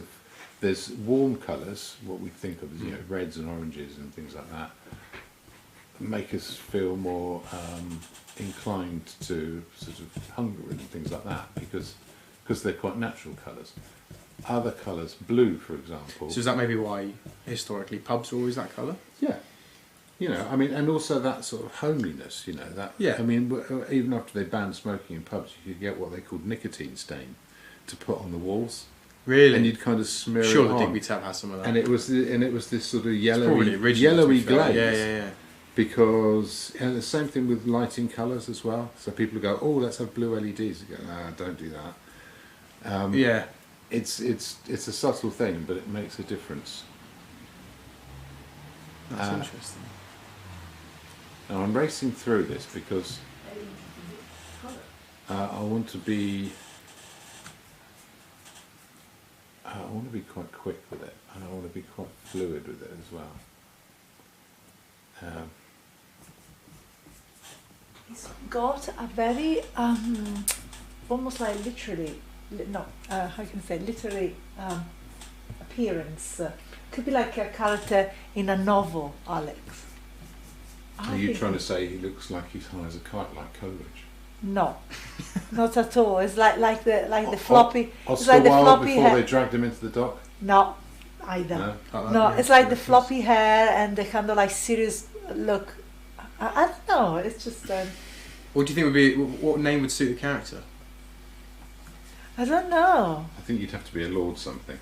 there's warm colours, what we think of as reds and oranges and things like that, make us feel more inclined to sort of hunger and things like that because they're quite natural colours. Other colours, blue, for example. So is that maybe why historically pubs are always that colour? Yeah. You know, I mean, and also that sort of homeliness, you know, that, yeah. I mean, even after they banned smoking in pubs, you could get what they called nicotine stain to put on the walls. Really? And you'd kind of smear it on. Sure, the Digby Tap has some of that. And it was this sort of yellowy glaze. Yeah. Because, and the same thing with lighting colours as well. So people go, oh, let's have blue LEDs. You go, nah, don't do that. Yeah. It's a subtle thing, but it makes a difference. That's interesting. Now I'm racing through this because I want to be quite quick with it, and I want to be quite fluid with it as well. It's got a very almost like literally how can I say literary appearance. Could be like a character in a novel, Alex. Are you trying to say he looks like he flies a kite like Coleridge? No, not at all. It's like the floppy. Oscar like the Wilde floppy before hair. They dragged him into the dock. No, either. No, it's like the floppy hair and the kind of like serious look. I don't know. It's just. What do you think would be? What name would suit the character? I don't know. I think you'd have to be a lord something.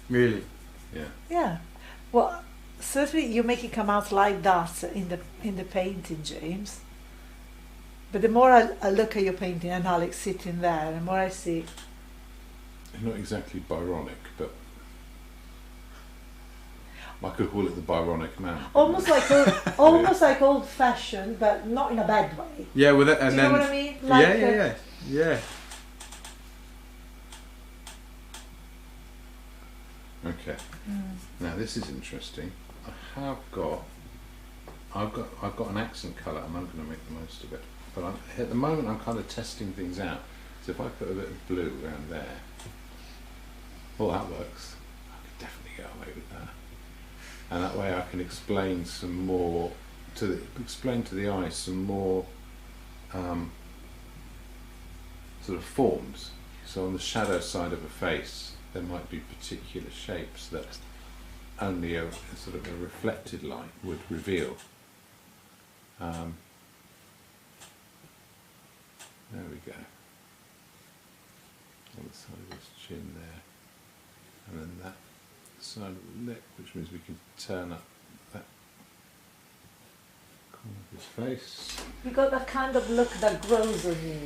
Really? Yeah. Yeah. Well, certainly you make it come out like that in the painting, James. But the more I look at your painting and Alex sitting there, the more I see. Not exactly Byronic, but I could call it the Byronic man. Almost like almost like old-fashioned, but not in a bad way. Yeah, well, that, and Do you then know what I mean? Like, yeah. Okay. Now this is interesting. I've got an accent colour, and I'm going to make the most of it. But at the moment, I'm kind of testing things out. So if I put a bit of blue around there, well, that works. I could definitely get away with that. And that way, I can explain some more to the eye some more sort of forms. So on the shadow side of a face, there might be particular shapes that only a sort of a reflected light would reveal. There we go. On the side of his chin there, and then that side of the lip, which means we can turn up that corner of his face. You got that kind of look that grows on you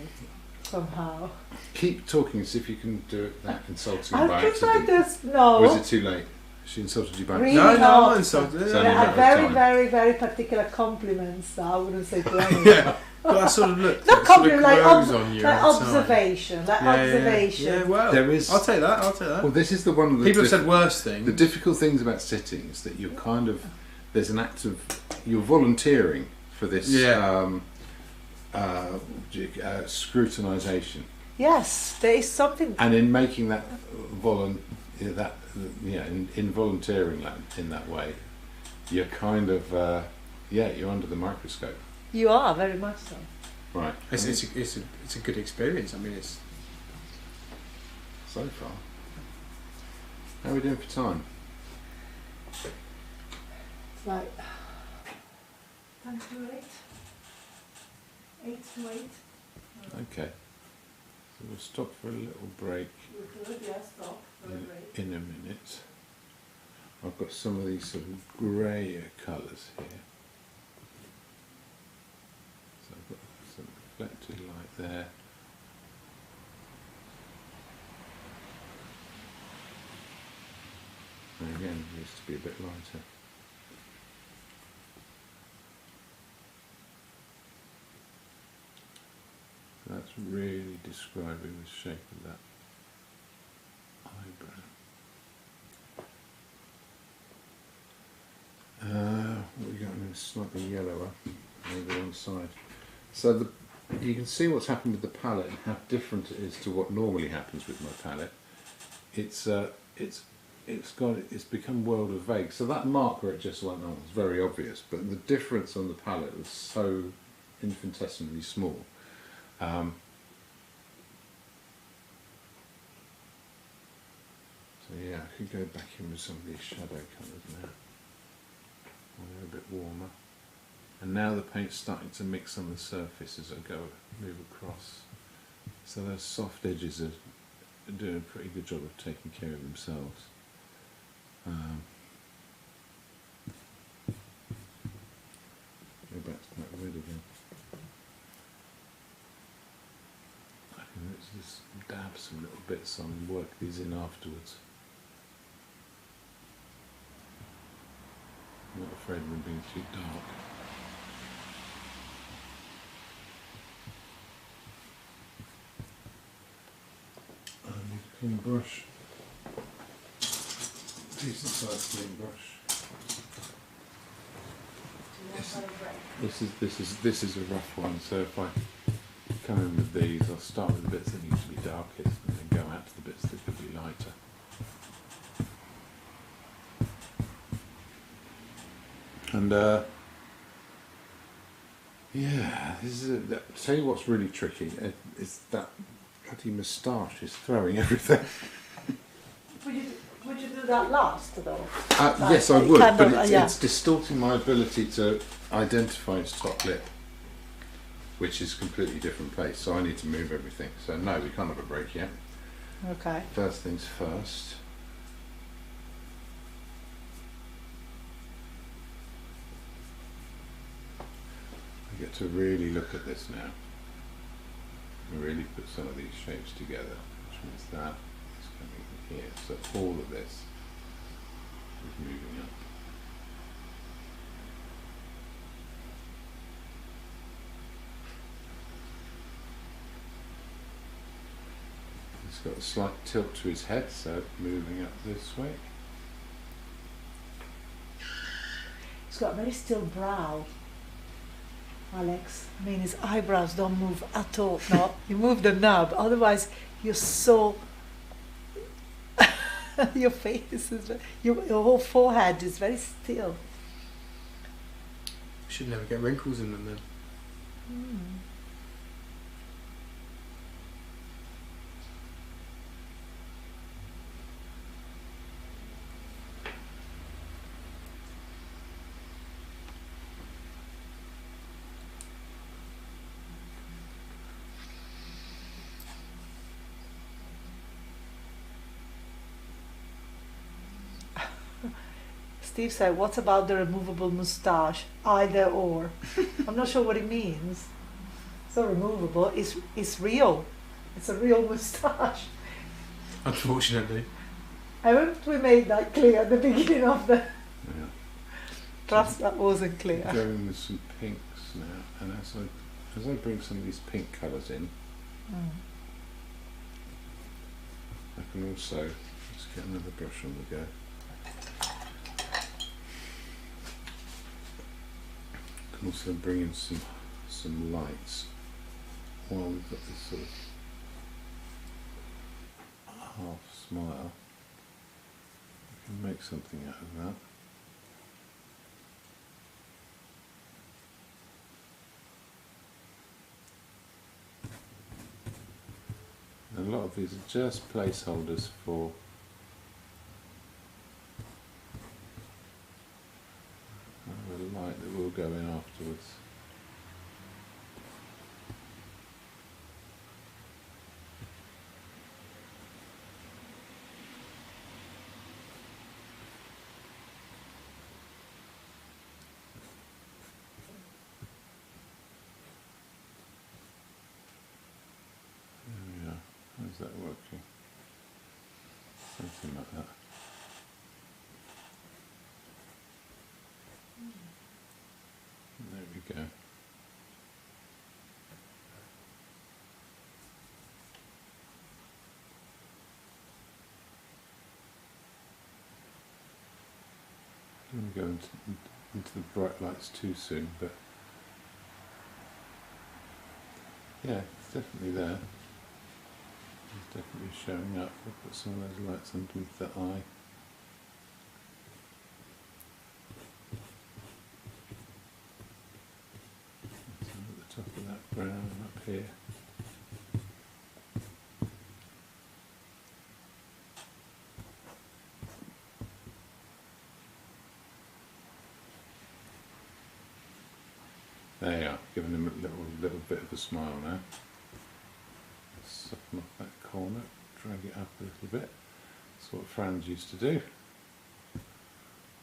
somehow. Keep talking as if you can do it without consulting I by just like accident. this. No. Or is it too late? She insulted you by Really? accident. No, not. I'm insulted. So- Yeah. There Yeah. are very, Time. very, very particular compliments that I wouldn't say to anyone. Yeah. But that sort of look. Not that sort of compliment, like, grows on you. like over time. observation, like Yeah, observation. Yeah, well, There is- I'll take that. I'll take that. Well, this is the one of the People have said worse things. the difficult things about sitting is that you're kind of there's an act of you're volunteering for this scrutinisation, Yes, there is something. and in making that in volunteering in that way, you're kind of you're under the microscope, You are very much so. right? It's a good experience. I mean, it's So far. How are we doing for time? It's like 10 to 8. 8 to 8. Okay. So we'll stop for a little break We could, yeah, stop for a break. in a minute. I've got some of these sort of greyer colours here. So I've got some reflected light there. And again, it needs to be a bit lighter. So that's really describing the shape of that eyebrow. What we got in is slightly yellower over one side. So you can see what's happened with the palette and how different it is to what normally happens with my palette. It's become world of vague. So that mark where it just went on was very obvious, but the difference on the palette was so infinitesimally small. So yeah, I could go back in with some of these shadow colours now. They're a bit warmer. And now the paint's starting to mix on the surface as I move across. So those soft edges are doing a pretty good job of taking care of themselves. Go back to that red again. I can just dab some little bits on and work these in afterwards. I'm not afraid of them being too dark. I need a clean brush. Decent sized clean brush. This is a rough one, so if I come in with these, I'll start with the bits that need to be darkest and then go out to the bits that could be lighter. And yeah, this is tell you what's really tricky is that bloody moustache is throwing everything. Would you do that last though? Yes, I would, kind but of, it's distorting my ability to identify its top lip, which is a completely different place. So I need to move everything. So no, we can't have a break yet. Okay. First things first. I get to really look at this now. And really put some of these shapes together, which means that is coming in here. So all of this is moving up. He's got a slight tilt to his head, so moving up this way. He's got a very still brow, Alex. I mean, his eyebrows don't move at all. No, you move the nub, otherwise you're so... your face is... Your whole forehead is very still. Should never get wrinkles in them then. Mm. Steve said, what about the removable moustache? Either or. I'm not sure what it means. It's not removable, it's real. It's a real moustache. Unfortunately. Haven't we made that clear at the beginning of the... Yeah. Perhaps that wasn't clear. Going with some pinks now, and as I bring some of these pink colours in, I can also just get another brush on the go. I can also bring in some lights while we've got this sort of half smile. I can make something out of that. And a lot of these are just placeholders for the light that will go in afterwards. There we are. How's that working? Something like that. There we go. I'm going to go into the bright lights too soon, but yeah, it's definitely there. It's definitely showing up. I'll put some of those lights underneath the eye. Top of that brown up here. There you are, giving him a little bit of a smile now. Soften off that corner, drag it up a little bit. That's what Franz used to do.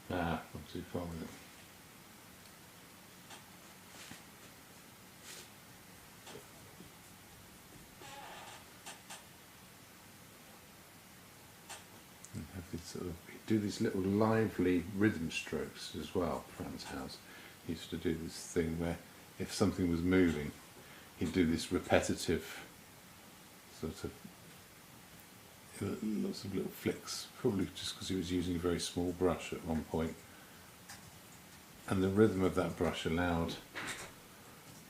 Ah, not too far with it. Do these little lively rhythm strokes as well. Franz has. He used to do this thing where if something was moving, he'd do this repetitive sort of lots of little flicks, probably just because he was using a very small brush at one point. And the rhythm of that brush allowed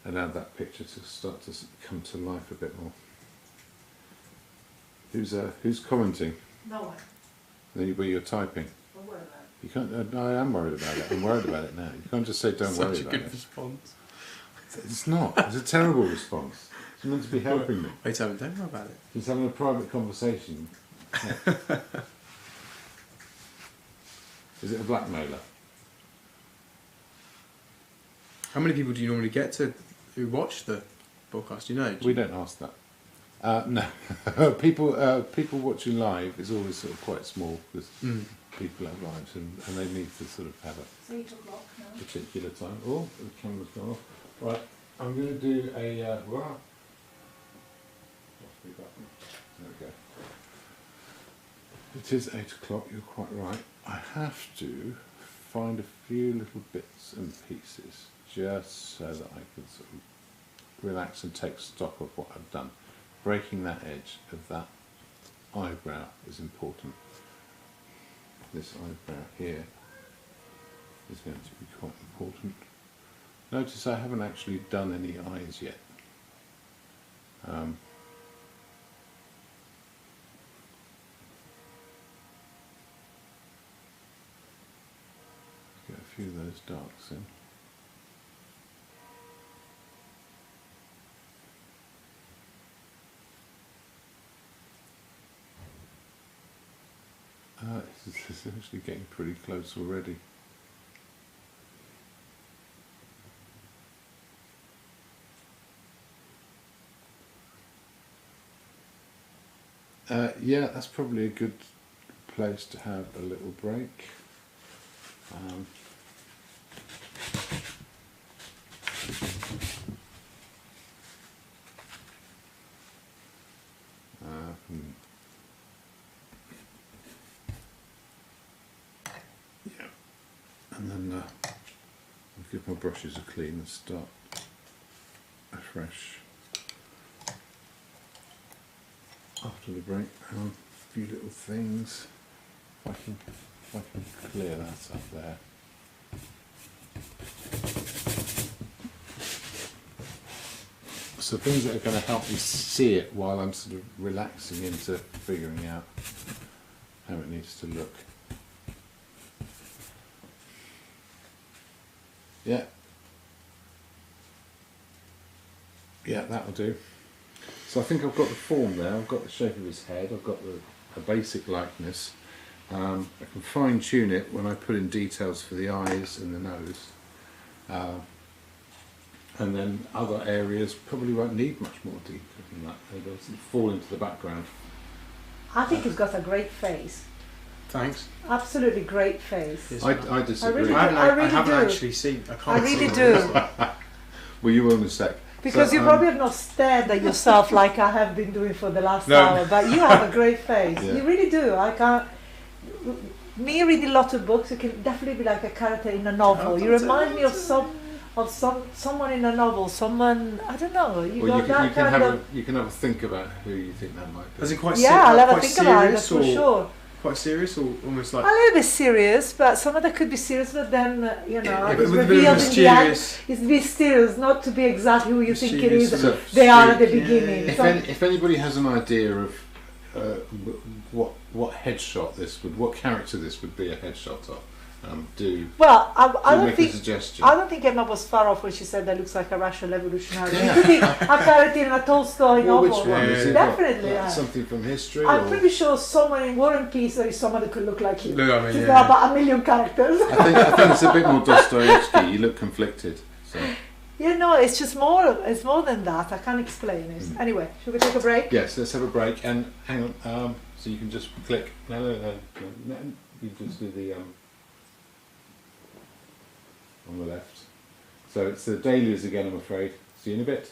that picture to start to come to life a bit more. Who's commenting? No one. Where you're typing. Don't worry about it. You can't. I am worried about it. I'm worried about it now. You can't just say don't worry about it. Such a good response. It's not. It's a terrible response. It's meant to be helping me. Wait, don't worry about it. He's having a private conversation. Is it a blackmailer? How many people do you normally get who watch the podcast? Do you know? We don't ask that. No, people watching live is always sort of quite small because people have lives and they need to sort of have It's 8 o'clock now. a particular time. Oh, the camera's gone off. Right, I'm going to do a. There we go. It is 8 o'clock. You're quite right. I have to find a few little bits and pieces just so that I can sort of relax and take stock of what I've done. Breaking that edge of that eyebrow is important. This eyebrow here is going to be quite important. Notice I haven't actually done any eyes yet. Get a few of those darks in. This is actually getting pretty close already. Yeah, that's probably a good place to have a little break. Yeah, and then I'll give my brushes a clean and start afresh. After the break, a few little things. If I can clear that up there. So things that are going to help me see it while I'm sort of relaxing into figuring out how it needs to look. Yeah. Yeah, that'll do. So I think I've got the form there, I've got the shape of his head, I've got a basic likeness. I can fine tune it when I put in details for the eyes and the nose. And then other areas probably won't need much more detail than that. They'll sort of fall into the background. I think he's got a great face. Thanks. Absolutely great face. I disagree. I really haven't do. actually seen. I can't. I really see do. Well, you will in a sec. Because So, you probably have not stared at yourself like I have been doing for the last No. hour, but you have a great face. Yeah. You really do. I can't. Me reading lots of books, you can definitely be like a character in a novel. Oh, You remind me of someone in a novel. Someone, I don't know. You well, got that kind of. you can have a think about who you think that might be. Is it quite Yeah, I'll have a quite think about it. serious That's for sure. Quite serious or almost like A little bit serious, but some of that could be serious, but then but it's with a bit of revealed in the end. mysterious. It's mysterious, not to be exactly who you think it is. Mischievous. So, They are at the Yeah. beginning. if anybody has an idea of what headshot this would, what character this would be a headshot of, do Well, I don't make a think. suggestion. I don't think Emma was far off when she said that looks like a Russian revolutionary. Yeah. It could be a character in a Tolstoy Well, novel. which one? Is it Definitely, what, yeah. something from history? I'm or? pretty sure someone in War and Peace there is someone that could look like you. No, I mean, There yeah. are about 1 million characters. I think it's a bit more Dostoevsky. You look conflicted. So Yeah, no, it's just more. It's more than that. I can't explain it. Anyway, should we take a break? yes, let's have a break and hang on. So you can just click. No. You just do the on the left. So it's the Dahlias again, I'm afraid. See you in a bit.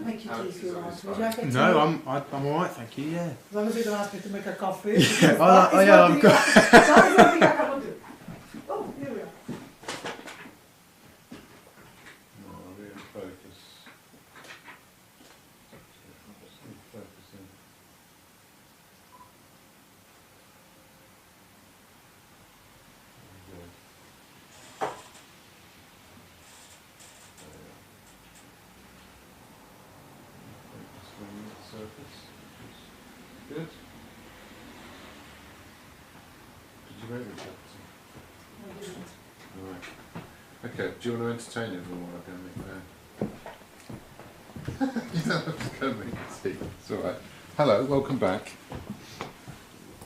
could make you tea if you want. Would you like a tea? No, I'm alright, thank you, yeah. As long as you don't ask me to make a coffee. I'm good. As long as I think I can do. Oh, here we are. No, we're in focus. Focusing. Surface. Good. Did you make it? I didn't. Alright. Okay, do you want to entertain everyone while I go and make that? You don't have to go and make tea. It's alright. Hello, welcome back.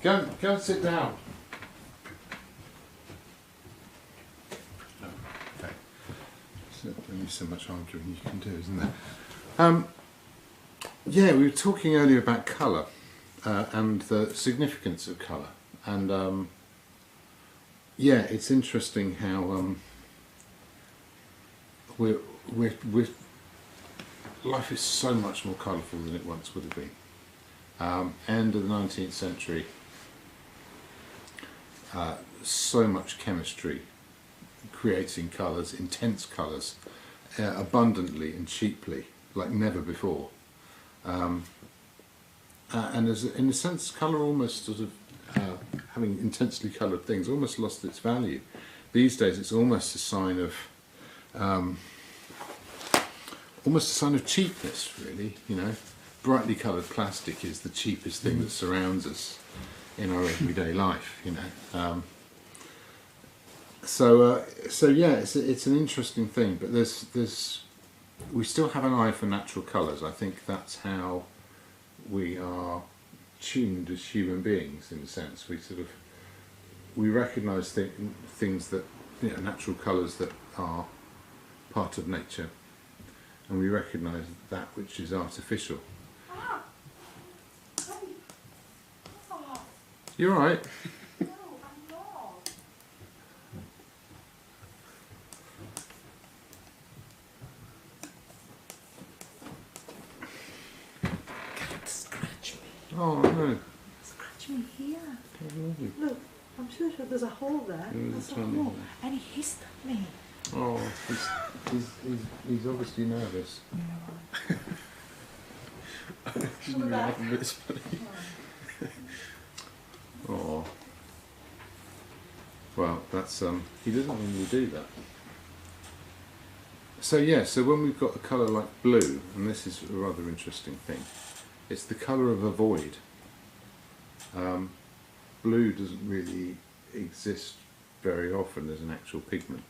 Go and sit down. Oh, okay. So, only so much arguing you can do, isn't there? Yeah, we were talking earlier about colour and the significance of colour, and yeah, it's interesting how we're life is so much more colourful than it once would have been. End of the 19th century, so much chemistry, creating colours, intense colours, abundantly and cheaply, like never before. And in a sense, colour almost sort of, having intensely coloured things, almost lost its value. These days it's almost a sign of, cheapness, really, you know. Brightly coloured plastic is the cheapest thing that surrounds us in our everyday life, you know. So yeah, it's an interesting thing, but we still have an eye for natural colours. I think that's how we are tuned as human beings, in a sense. We recognise things that, you know, natural colours that are part of nature, and we recognise that which is artificial. You're right. No, I'm not. Can't scratch me. Oh no. Scratch me here. Oh, lovely. Look, I'm sure there's a hole there. There is There's a a tiny hole. hole. And he hissed at me. Oh, he's obviously nervous. You know what? Oh. Well, that's he doesn't normally do that. So yeah, so when we've got a colour like blue, and this is a rather interesting thing, it's the colour of a void. Blue doesn't really exist very often as an actual pigment.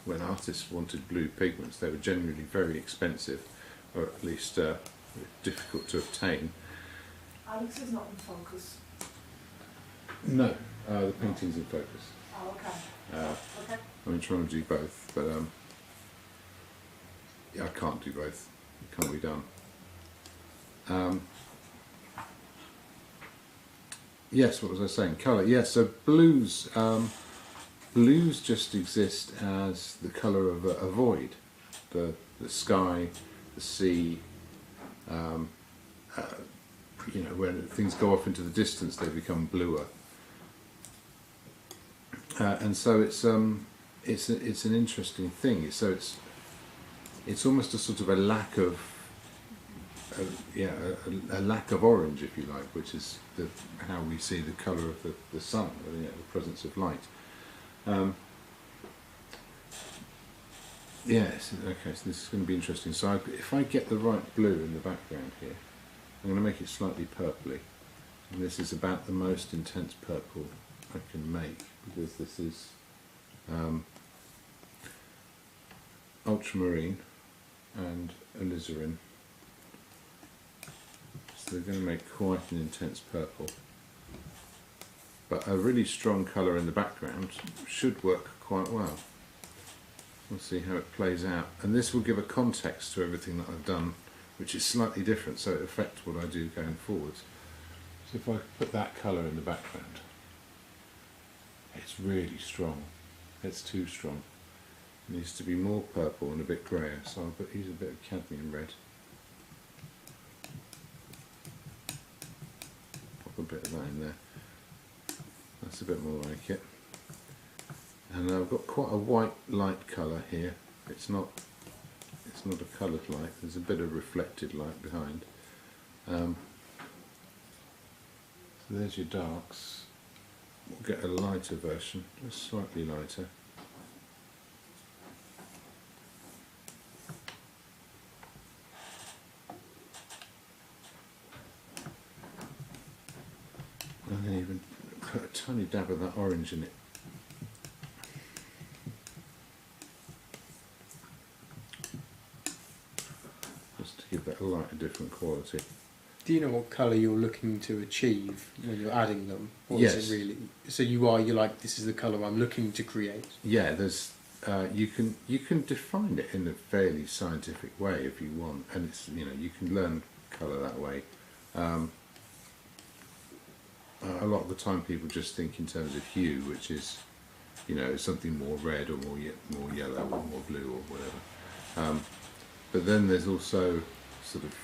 When artists wanted blue pigments, they were generally very expensive, or at least difficult to obtain. Alex is not in focus. No, the painting's in focus. Oh, okay. Okay. I'm trying to do both, but yeah, I can't do both. It can't be done. Yes, what was I saying? Colour. Yes, so blues just exist as the colour of a void. The sky, the sea. You know, when things go off into the distance, they become bluer. And so it's an interesting thing. So it's almost a sort of a lack of a lack of orange, if you like, which is how we see the colour of the sun, you know, the presence of light. Yes, okay, so this is going to be interesting. So if I get the right blue in the background here, I'm going to make it slightly purpley. And this is about the most intense purple I can make, because this is ultramarine and alizarin. So they're going to make quite an intense purple. But a really strong colour in the background should work quite well. We'll see how it plays out. And this will give a context to everything that I've done, which is slightly different, so it affects what I do going forwards. So if I put that colour in the background, it's really strong. It's too strong. It needs to be more purple and a bit greyer, so I'll use a bit of cadmium red. red. Pop a bit of that in there. That's a bit more like it. And I've got quite a white light colour here. It's not a coloured light. There's a bit of reflected light behind. So there's your darks. We'll get a lighter version, just slightly lighter. And then even put a tiny dab of that orange in it. Just to give that light a different quality. Do you know what colour you're looking to achieve when you're adding them? Or Yes. is it really? So you're like, this is the colour I'm looking to create. Yeah, there's you can define it in a fairly scientific way if you want, and it's, you know, you can learn colour that way. A lot of the time people just think in terms of hue, which is, you know, something more red or more yellow or more blue or whatever. But then there's also sort of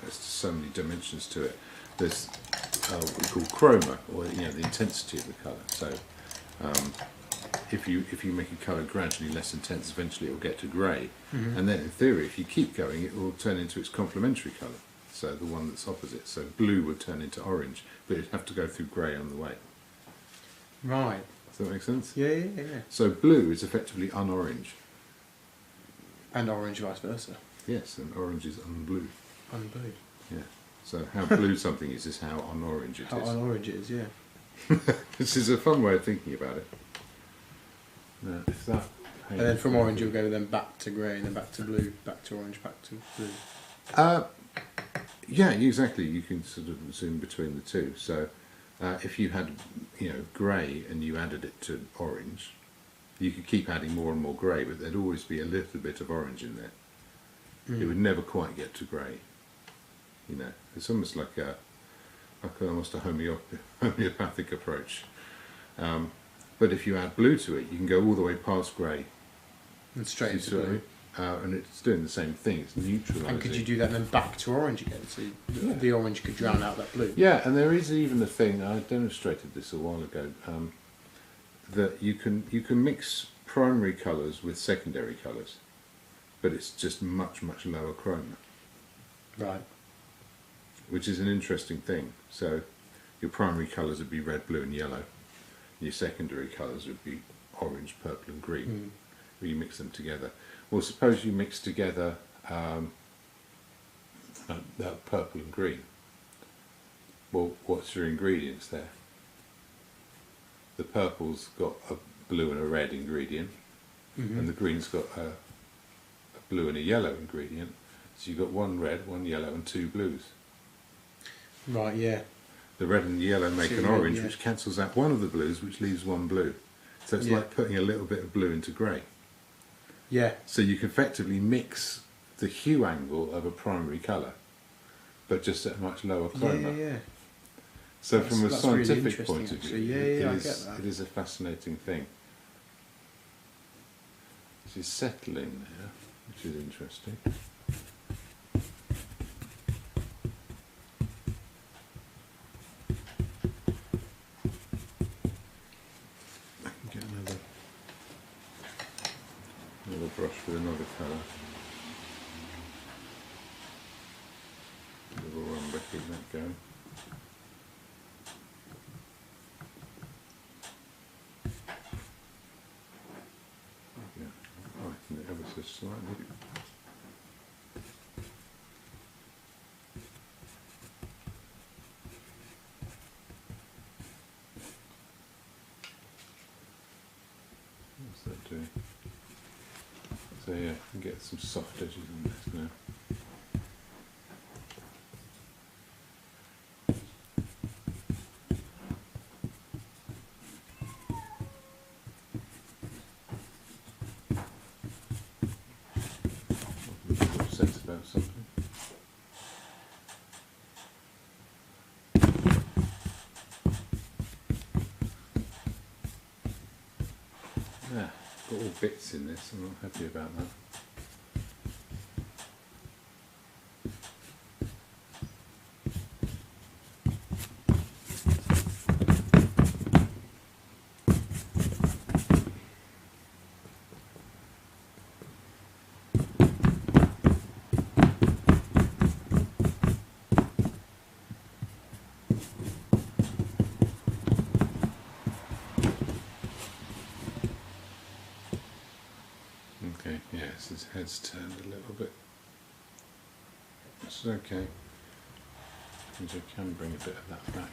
there's so many dimensions to it. There's what we call chroma, or, you know, the intensity of the colour. So if you make a colour gradually less intense, eventually it will get to grey, and then in theory, if you keep going, it will turn into its complementary colour. So the one that's opposite. So blue would turn into orange, but it'd have to go through grey on the way. Right. Does that make sense? Yeah. So blue is effectively unorange. And orange vice versa. Yes, and orange is unblue. Unblue. Yeah. So how blue something is how unorange it How is. unorange it is, yeah. This is a fun way of thinking about it. Now, if that And then from orange you'll go then back to grey, and then back to blue, back to orange, back to blue. Yeah, exactly. You can sort of zoom between the two. So if you had, you know, grey and you added it to orange, you could keep adding more and more grey, but there'd always be a little bit of orange in there. It would never quite get to grey. You know, it's almost like almost a homeopathic approach. But if you add blue to it, you can go all the way past grey. And straight into See what I blue. mean? And it's doing the same thing. It's neutralising. And could you do that and then back to orange again? So the orange could drown out that blue. Yeah, and there is even a thing, I demonstrated this a while ago, that you can mix primary colours with secondary colours, but it's just much lower chroma, Right. which is an interesting thing. So your primary colours would be red, blue and yellow. Your secondary colours would be orange, purple and green. You mix them together. Well, suppose you mix together purple and green. Well, what's your ingredients there? The purple's got a blue and a red ingredient, and the green's got a blue and a yellow ingredient. So you've got one red, one yellow and two blues. Right, yeah. The red and the yellow make an Two, orange, yeah. which cancels out one of the blues, which leaves one blue. So it's Yeah. like putting a little bit of blue into grey. Yeah. So you can effectively mix the hue angle of a primary colour, but just at a much lower chroma. Yeah. So That's- from a that's really scientific interesting, point of actually. view, Yeah, I it get that. is a fascinating thing. She's settling now, which is interesting. I can get another brush with another colour. Little rumba, keep that going. Yeah, lighten it ever so slightly. What's that doing? So yeah, you can get some soft edges on this now. Upset about something. Yeah, got all bits in this. I'm not happy about that. It's okay. Means I can bring a bit of that back.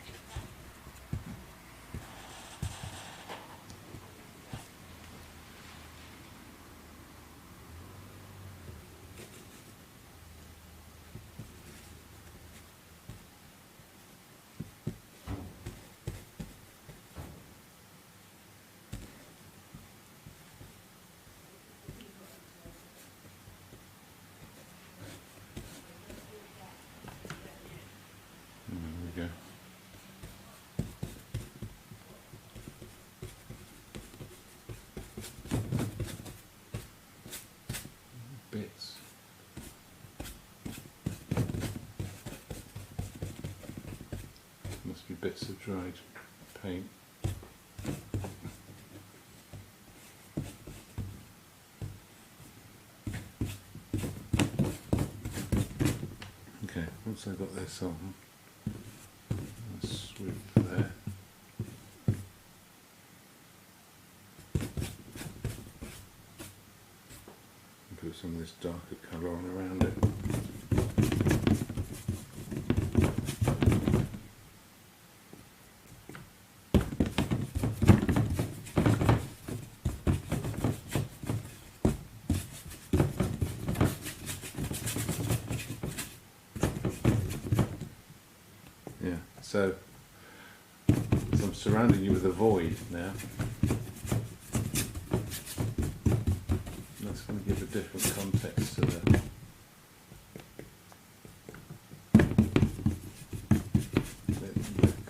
There we go. Bits. Must be bits of dried paint. Okay, once I've got this on, I'll swoop there. And put some of this darker colour on around it. So I'm surrounding you with a void now. That's going to give a different context to the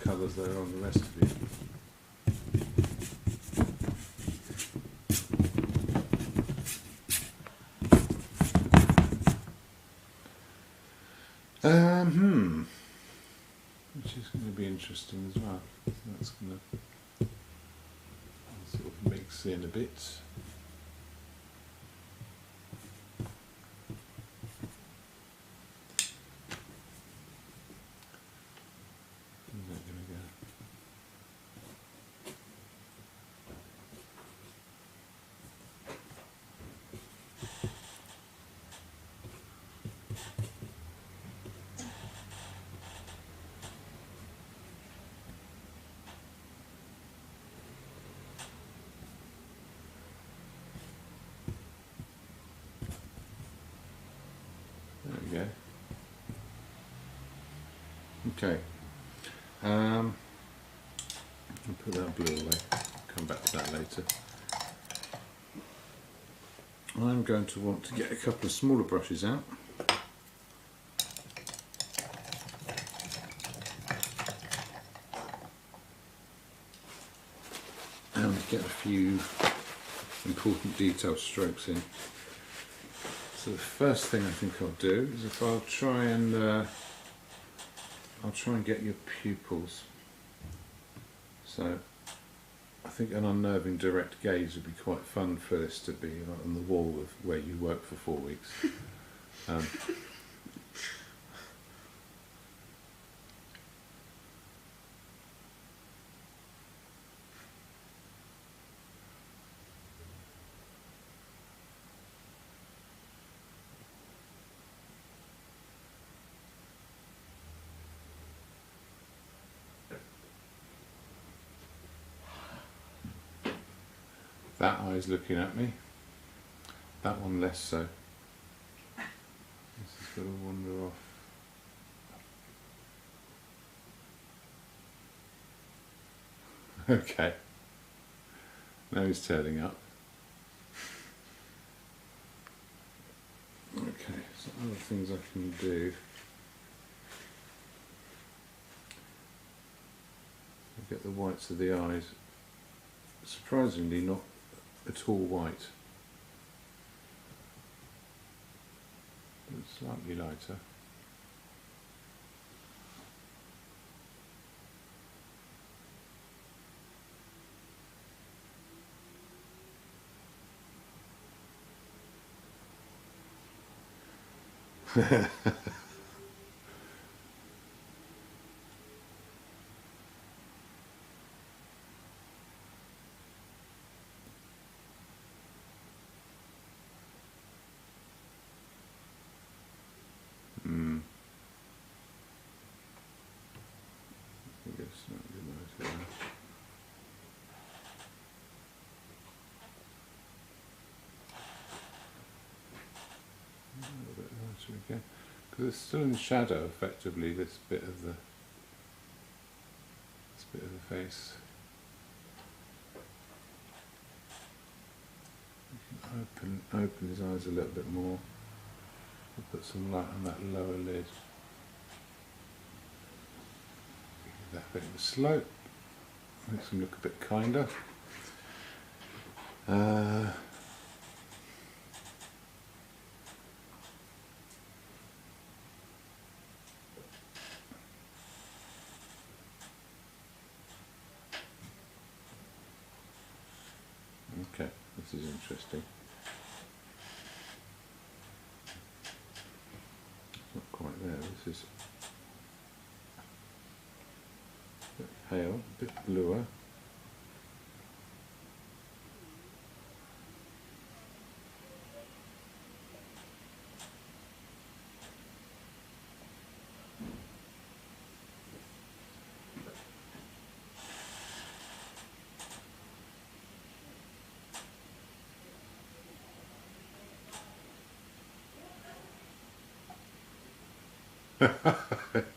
colours that are on the rest of you. Which is going to be interesting as well. That's going to sort of mix in a bit. Where's that going to go? There we go. Okay. I'll put that blue away. Come back to that later. I'm going to want to get a couple of smaller brushes out. And get a few important detail strokes in. So the first thing I think I'll do is if I'll try and get your pupils. So I think an unnerving direct gaze would be quite fun for this to be like on the wall of where you work for 4 weeks. That eye's looking at me, that one less so. This has got to wander off. Okay, now he's turning up. Okay, so other things I can do. I'll get the whites of the eyes. Surprisingly not at all white, but slightly lighter. closer again, because it's still in shadow effectively, this bit of the face. You can open his eyes a little bit more. We'll put some light on that lower lid. Give that bit of a slope. Makes him look a bit kinder. Okay, this is interesting. It's not quite there, this is a bit pale, a bit bluer.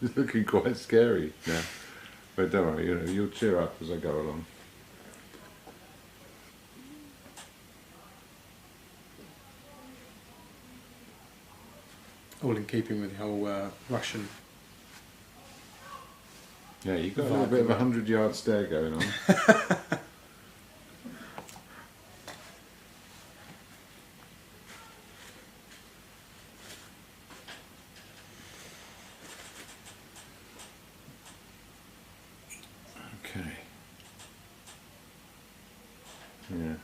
It's looking quite scary now, but don't worry, you'll cheer up as I go along. All in keeping with the whole Russian. Yeah, you've got a little bit of a 100-yard stare going on. Okay. Yeah.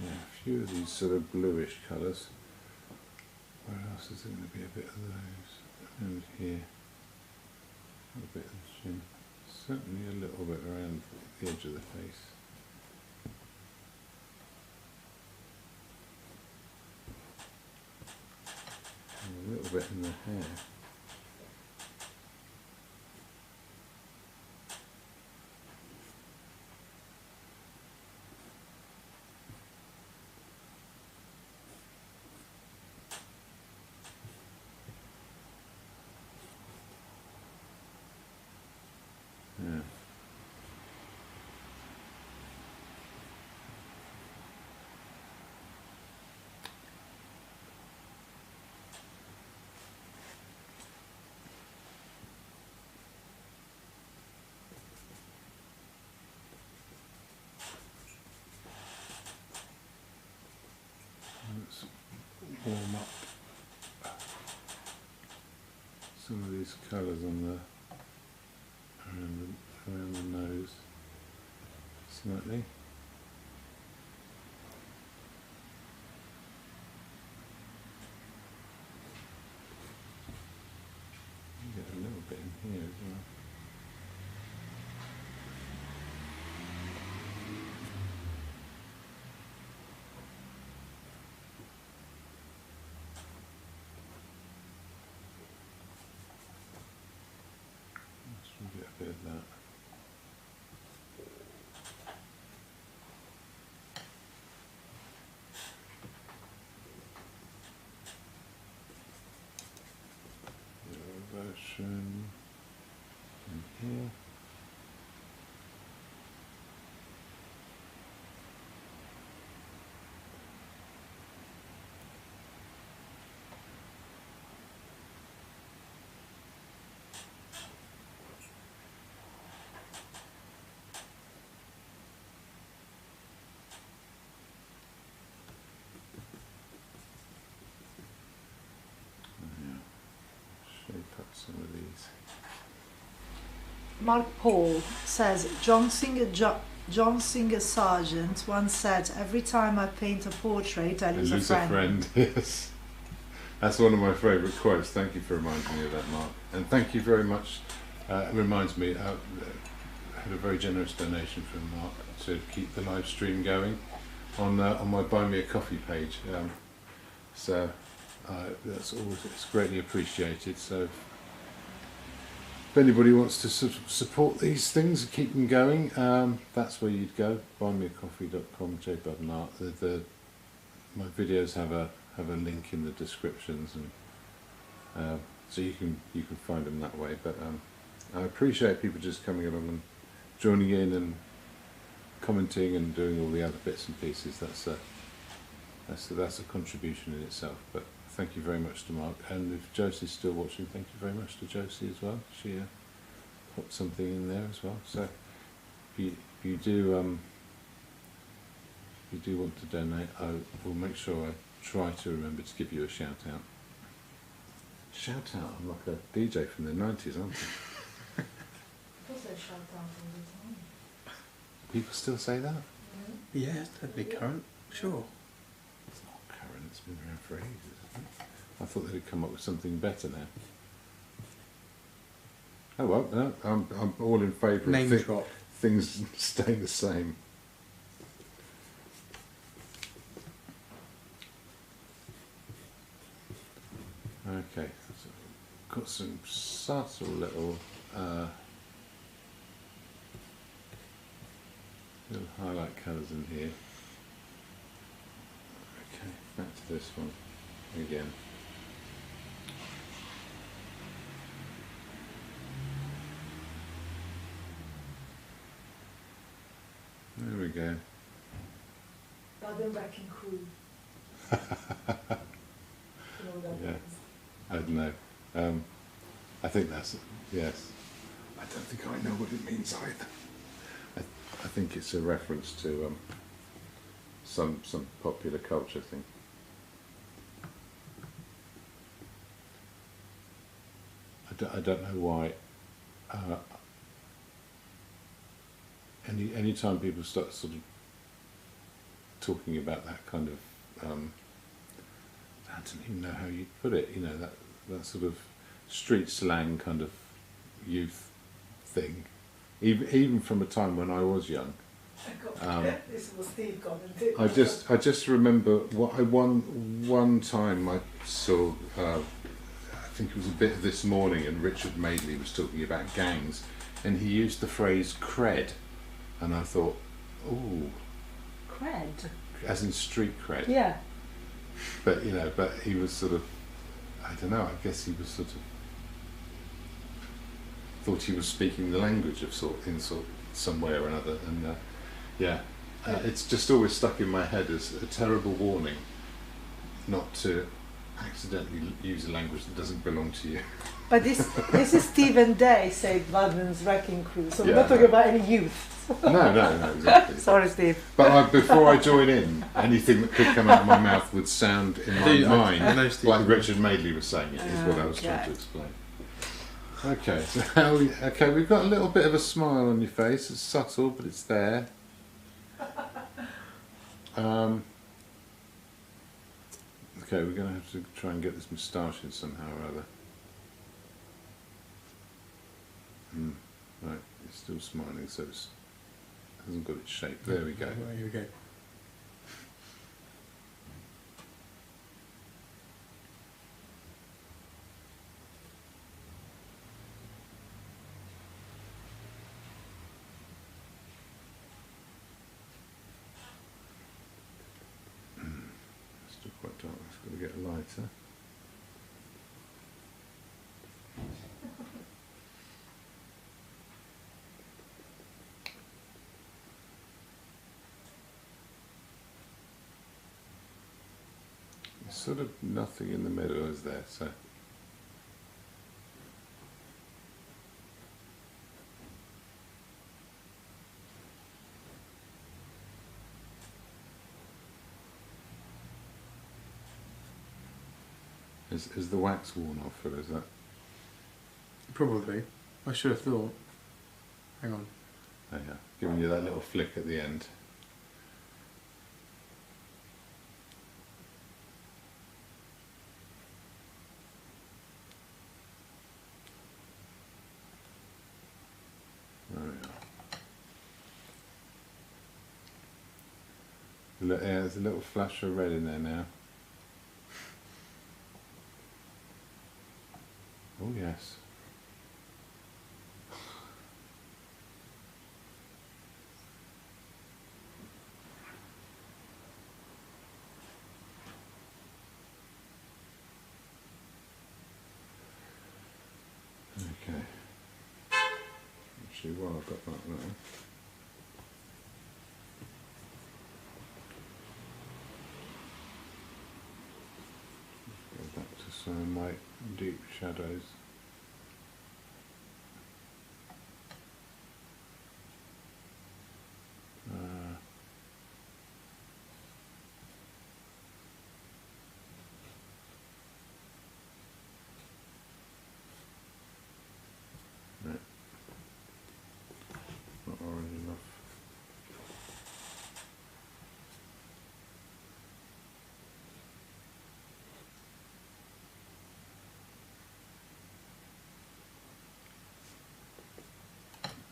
Yeah, a few of these sort of bluish colours. Where else is there going to be a bit of those? Around here. A bit of the chin. Certainly a little bit around the edge of the face. And a little bit in the hair. Yeah. Let's warm up some of these colours on the around the nose slightly. You get a little bit in here as well. Let's get a bit of that. Version in here. Shape up some of these. Mark Paul says, John Singer Sargent once said, every time I paint a portrait, I lose a friend. Yes. That's one of my favourite quotes. Thank you for reminding me of that, Mark. And thank you very much. It reminds me, I had a very generous donation from Mark to keep the live stream going on my Buy Me a Coffee page. So that's always, it's greatly appreciated. So if anybody wants to sort of support these things and keep them going, that's where you'd go. buymeacoffee.com, j.art. My videos have a link in the descriptions, and so you can find them that way. But I appreciate people just coming along and joining in and commenting and doing all the other bits and pieces. That's a contribution in itself. But thank you very much to Mark, and if Josie's still watching, thank you very much to Josie as well. She put something in there as well. So if you do want to donate, I will make sure I try to remember to give you a shout out. Shout out! I'm like a DJ from the 90s, aren't I? Also shout out all the time. People still say that? Yeah, that'd be current. Sure. It's not current. It's been around for ages, isn't it? I thought they'd come up with something better now. Oh well, no, I'm all in favour of things staying the same. Okay, so got some subtle little highlight colours in here. Okay, back to this one again. There we go. Garden wrecking crew. Yeah, I don't know. I think that's, yes. I don't think I know what it means either. I think it's a reference to some popular culture thing. I don't know why. Any time people start sort of talking about that kind of, I don't even know how you put it. You know, that sort of street slang kind of youth thing. Even from a time when I was young. This was Steve got into. I just remember one time I saw. I think it was a bit of This Morning, and Richard Madeley was talking about gangs, and he used the phrase "cred," and I thought, ooh, cred, as in street cred. Yeah. But but he was sort of, I don't know. I guess he was sort of thought he was speaking the language of some way or another, and it's just always stuck in my head as a terrible warning not to accidentally use a language that doesn't belong to you. But this is Stephen Day said Garden's wrecking crew, so we're not talking about any youth. No, exactly. Sorry, Steve. But before I join in, anything that could come out of my mouth would sound in my mind like Richard Madeley was saying it, is what I was trying to explain. Okay, so we've got a little bit of a smile on your face. It's subtle, but it's there. Okay, we're going to have to try and get this moustache in somehow or other. Right, it's still smiling, so it hasn't got its shape. There we go. Right, here we go. Still quite dark. It's got to get lighter. There's sort of nothing in the middle, is there? So. Is the wax worn off, or is that? Probably. I should have thought. Hang on. Oh yeah, giving you that little flick at the end. Look, yeah, there's a little flash of red in there now. Oh yes. Okay. Actually, while I've got that there. Go back to some of my deep shadows. No, not orange enough.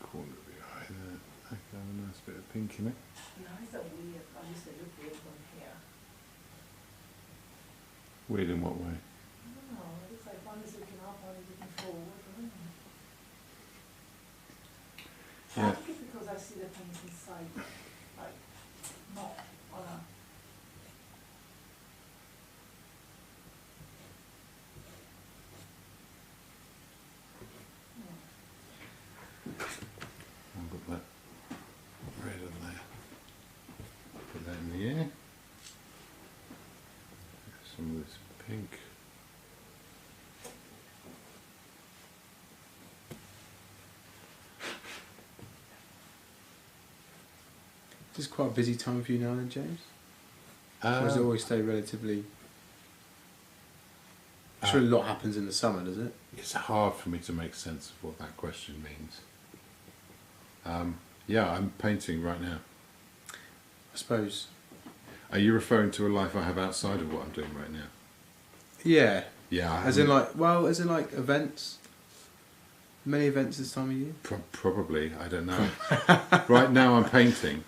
Corner of the eye there. I can have a nice bit of pink in it. The eyes are weird. I used to look weird from here. Weird in what way? I don't know. It looks like one is looking up, one is looking forward. I don't know. Yeah. I think it's because I see the things inside, like, not on a... I've got that red on there. Put that in the air. Some of this pink. This is quite a busy time for you now then, James? Or does it always stay relatively... I'm sure a lot happens in the summer, does it? It's hard for me to make sense of what that question means. Yeah, I'm painting right now. I suppose. Are you referring to a life I have outside of what I'm doing right now? Yeah. Yeah. As in like events? Many events this time of year? Probably, I don't know. Right now I'm painting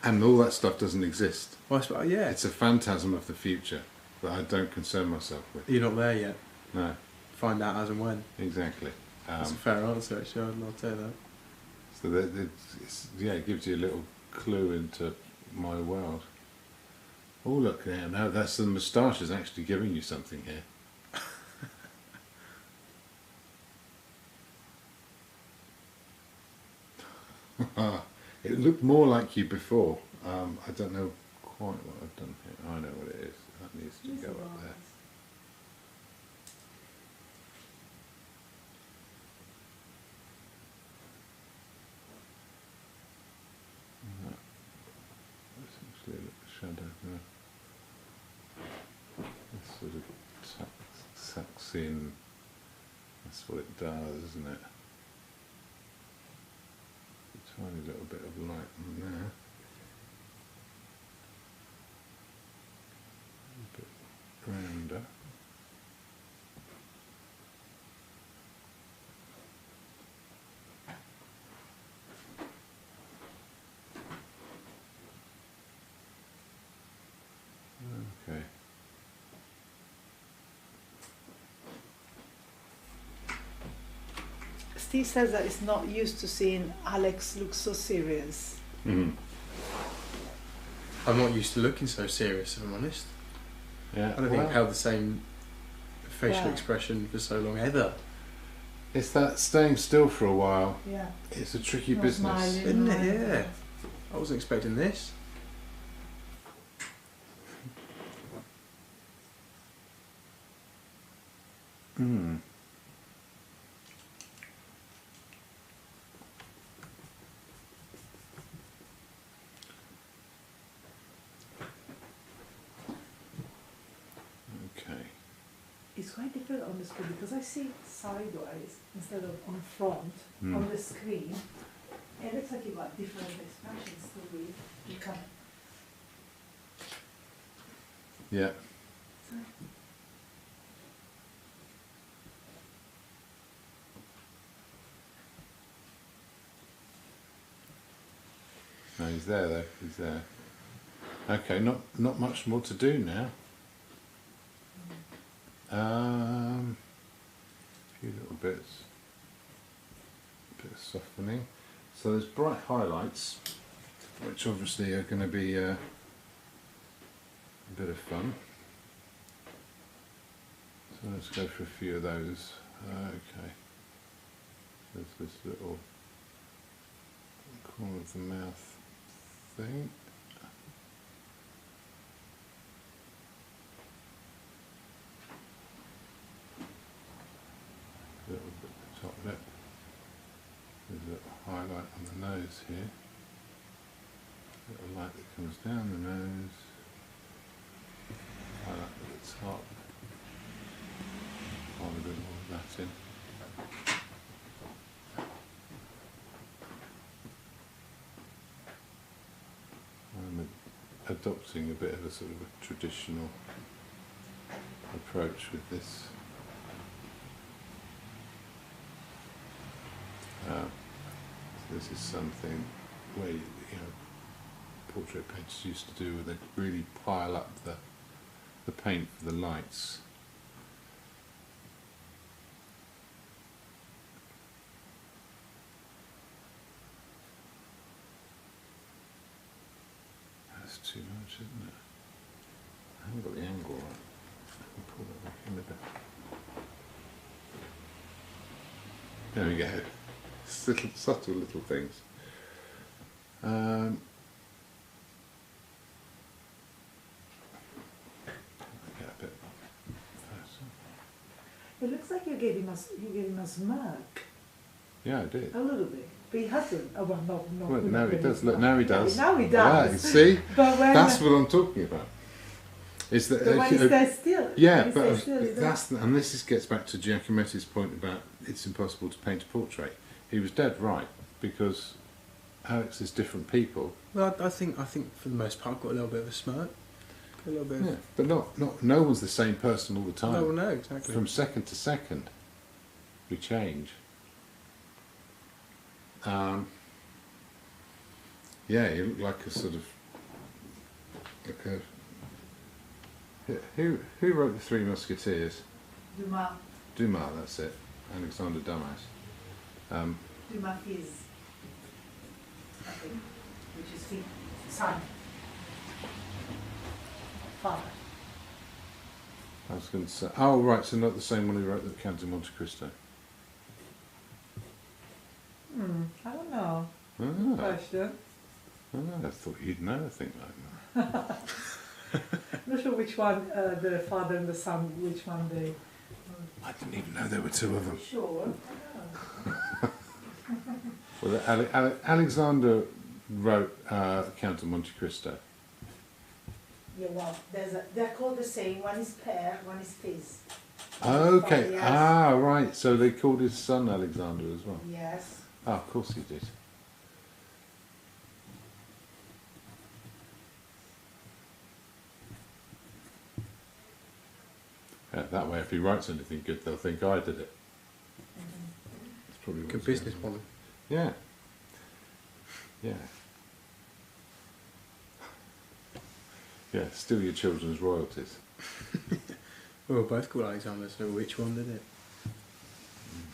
and all that stuff doesn't exist. Well, I suppose, yeah. It's a phantasm of the future that I don't concern myself with. You're not there yet. No, Find out as and when. exactly. That's a fair answer, actually. I'll tell you that. So it gives you a little clue into my world. Oh look there, now that's the moustache is actually giving you something here. It looked more like you before. I don't know quite what I've done here. I know what it is. That needs to go up there. That's actually a little shadow there. This sort of sucks in. That's what it does, isn't it? A tiny little bit of light in there. A bit rounder. Okay. Steve says that he's not used to seeing Alex look so serious. Mm. I'm not used to looking so serious, if I'm honest. Yeah. I don't think I've held the same facial expression for so long ever. It's that staying still for a while. Yeah. It's a tricky Not business. smiling, Isn't not- it? Yeah. I wasn't expecting this. Hmm. Okay. It's quite different on the screen because I see it sideways instead of on front Mm. on the screen. It looks like you've got different expressions to read. You can. Yeah. No, he's there though. He's there. Okay, not much more to do now. A few little bits, a bit of softening. So there's bright highlights, which obviously are going to be a bit of fun. So let's go for a few of those. Okay, there's this little corner of the mouth thing. A little bit of the top lip. There's a little highlight on the nose here. A little light that comes down the nose. Highlight at the top. I'll a bit more of that in. I'm adopting a bit of a sort of a traditional approach with this. So this is something where you know portrait painters used to do, where they'd really pile up the paint for the lights. That's too much, isn't it? I haven't got the angle right. I can pull that back in a bit. There we go. Little, subtle little things. Get a bit closer. It looks like you're giving us smirk. Yeah, I did. A little bit. But he hasn't. Oh, well, not Well, now he does. Look, now he does. Now he does. Ah, you see? But when That's what I'm talking about. Is that when he stays still. yeah, when he but stays still, that's and this gets back to Giacometti's point about it's impossible to paint a portrait. He was dead right, because Alex is different people. Well, I think for the most part, I've got a little bit of a smirk. A little bit. Yeah, but no one's the same person all the time. No, no, exactly. From second to second, we change. Yeah, you look like a sort of like a. Who wrote the Three Musketeers? Dumas. Dumas, that's it. Alexander Dumas. Dumas is, I think, which is his son. Father. I was going to say. Oh, right. So not the same one who wrote the Count of Monte Cristo. I don't know. Ah, Question. I thought you'd know a thing like that. Not sure which one, the father and the son, which one they. I didn't even know there were two of them. Sure. Well, Alexander wrote Count of Monte Cristo. Yeah, well, they're called the same. One is pear, one is fizz. Okay. Yes. Ah, right. So they called his son Alexander as well. Yes. Ah, of course he did. Yeah, that way, if he writes anything good, they'll think I did it. That's probably Good what's business going on. model. Yeah. Yeah. Yeah, steal your children's royalties. We were both called Alexander, so which one did it?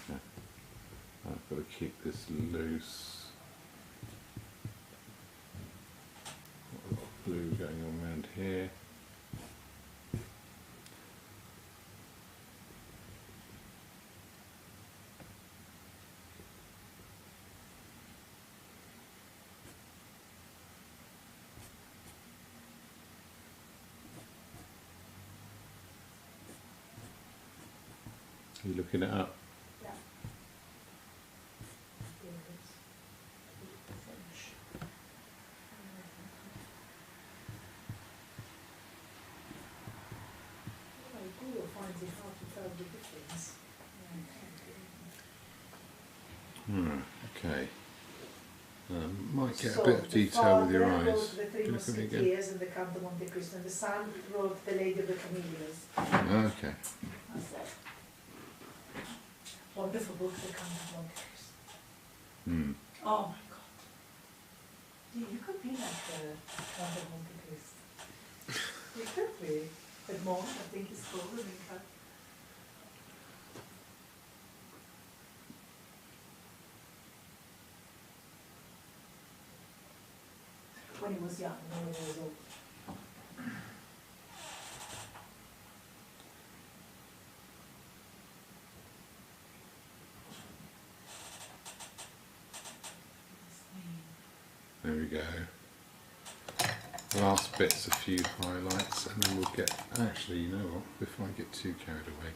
Okay. I've got to keep this loose. Got a lot of blue going on around here. Are you looking it up? Yeah. Google finds it hard to tell the difference. Okay. Might get So a bit of detail with your the father eyes. wrote the Three Can you look at me again? Musketeers and the Count of Monte Cristo, and the son wrote the Lady of the Camellias. Okay. That's it. Wonderful book, the Count of Monte Cristo. Oh my God. You could be like the Count of Monte Cristo. It could be. But more, I think it's colder than cut. When he was young, when he was old. There we go. Last bit's a few highlights and then we'll get, actually you know what, before I get too carried away.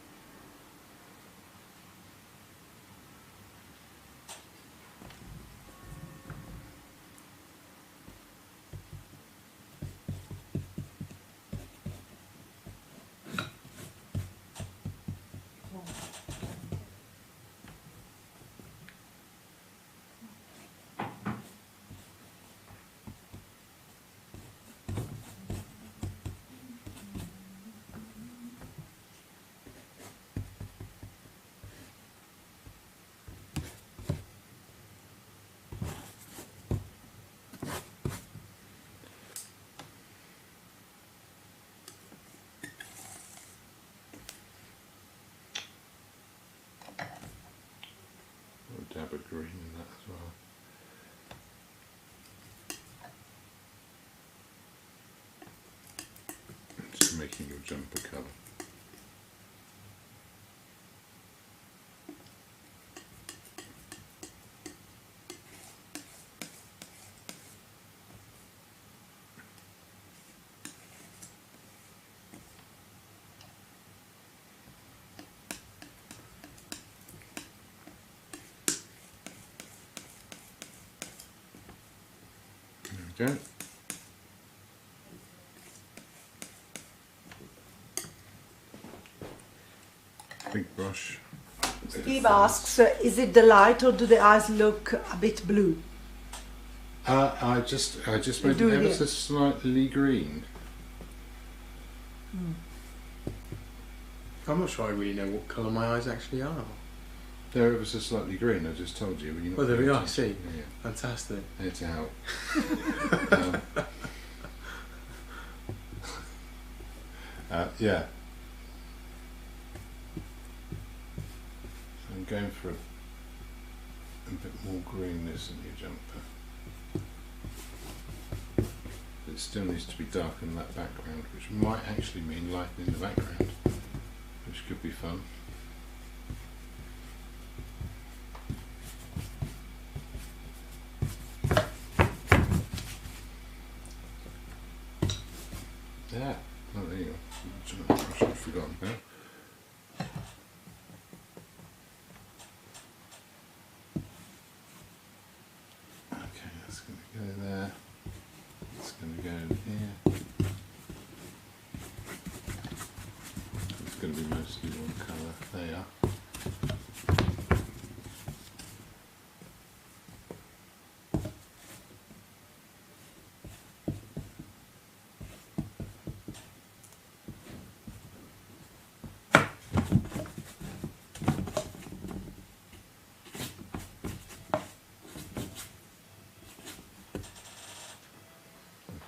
A dab of green in that as well. Just making your jumper colour. Okay. Big brush. Steve asks, is it the light or do the eyes look a bit blue? I just made do them it ever so slightly green. I'm not sure I really know what colour my eyes actually are. They're ever so slightly green, I just told you. When you're not Oh, there we paying are, I see. attention. Yeah, Fantastic. yeah. There to help. Yeah. So I'm going for a bit more greenness in your jumper. But it still needs to be darker than that background, which might actually mean lightening the background, which could be fun. Yeah, oh there you go. I should have forgotten about. Okay, that's going to go there. It's going to go in here. It's going to be mostly one colour. There.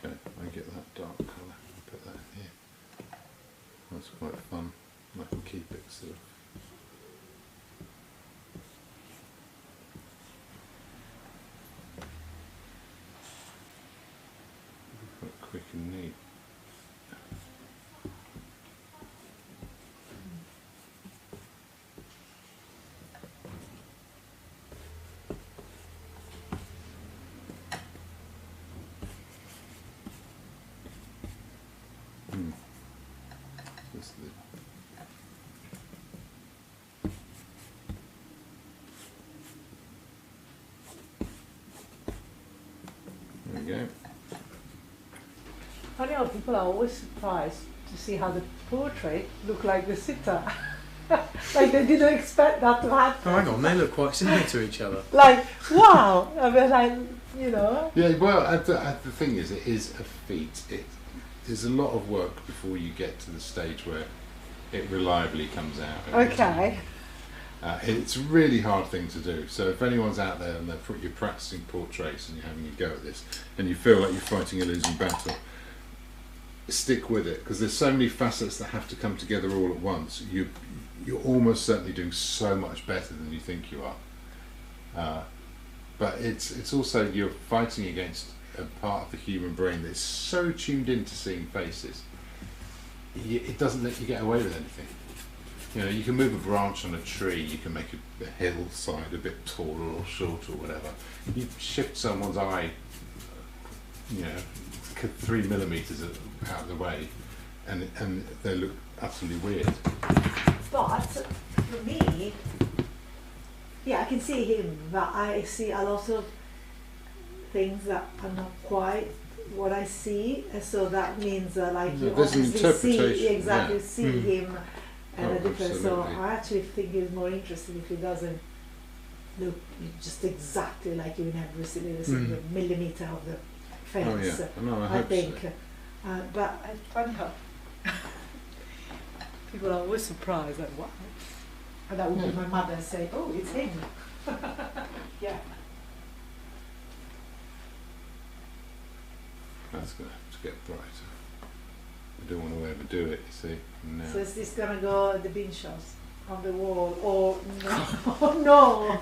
Okay, I get that dark colour. Put that in here. That's quite fun. I can keep it sort of. Quite quick and neat. This is there we go. Funny how people are always surprised to see how the portrait look like the sitter. Like they didn't expect that to happen. Oh, hang on, they look quite similar to each other. Like, wow! I mean, like, you know. Yeah, well, the thing is, it is a feat. There's a lot of work before you get to the stage where it reliably comes out. Okay. It's a really hard thing to do. So if anyone's out there and you're practicing portraits and you're having a go at this, and you feel like you're fighting a losing battle, stick with it, because there's so many facets that have to come together all at once. You're almost certainly doing so much better than you think you are. But it's also, you're fighting against a part of the human brain that's so tuned into seeing faces. It doesn't let you get away with anything. You know, you can move a branch on a tree, you can make a hillside a bit taller or shorter or whatever. You shift someone's eye, 3 millimeters out of the way, and they look utterly weird. But for me, yeah, I can see him, but I see a lot of things that are not quite what I see, so that means you there's an interpretation, see him and a different. So Absolutely. I actually think it's more interesting if he doesn't look just exactly like you in every single millimeter of the fence. Oh yeah, no, I I hope think, so. but it's funny how people are always surprised, like wow. And that would be my mother say, "Oh, it's him." Yeah. That's going to have to get brighter. I don't want to overdo it, you see. No. So is this gonna go the bean shots on the wall or no? Oh,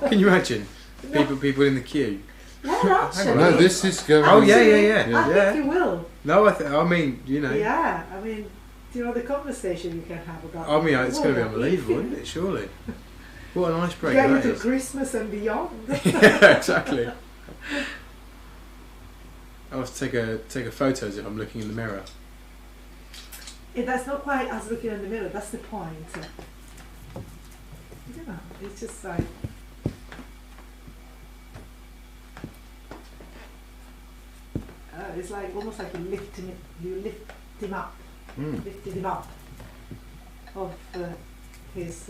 no. Can you imagine No. people in the queue? Well, actually, No, this is going. Oh yeah. I think you will. No, I mean, you know. Yeah, I mean, do you know the conversation you can have about? I mean, it's going to be Well, unbelievable, isn't it? Surely. What an Get icebreaker that into is. Christmas and beyond. Yeah, exactly. I have to take a photo as if I'm looking in the mirror. That's not quite as looking in the mirror. That's the point. You know, it's just like. It's like almost like you lift him up, lifted him up of his,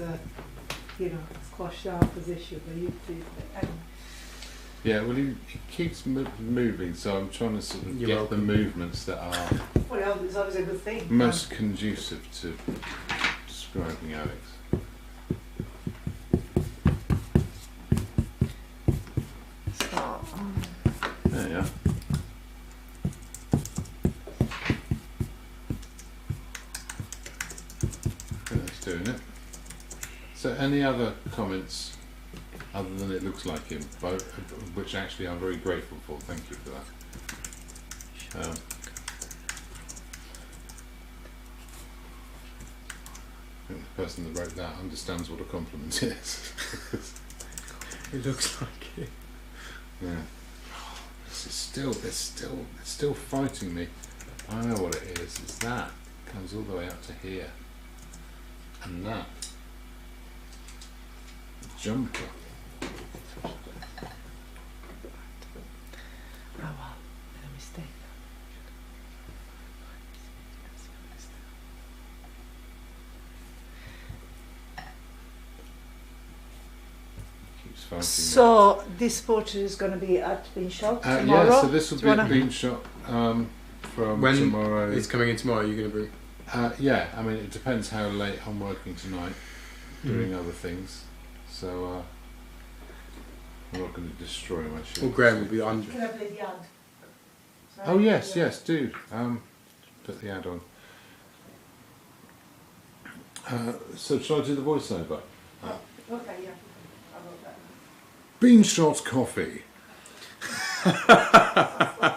squashed down position. But you do, Yeah, well, he keeps moving, so I'm trying to sort of You're get welcome. the movements that are well, it's always a good thing. most conducive to describing Alex. There you are. I think that's doing it. So, any other comments other than it looks like him, which actually I'm very grateful for. Thank you for that. I think the person that wrote that understands what a compliment is. It looks like it. Yeah. This is it's still fighting me. I know what it is. It's that. It comes all the way up to here. And that. Jumper. Oh well, made a mistake. Keeps fighting me. So this portrait is going to be at Bean Shop tomorrow. Yeah, so this will Do be you a wanna- bean shop from When tomorrow. it's coming in tomorrow, you're going to bring. Yeah, I mean, it depends how late I'm working tonight, doing other things. So I'm not going to destroy my shoe. Well, Graham will be on. Can I play the ad? Sorry? Oh yes, Yeah. yes, do. Put the ad on. So shall I do the voiceover? Okay, yeah. I wrote that. Bean Shot Coffee.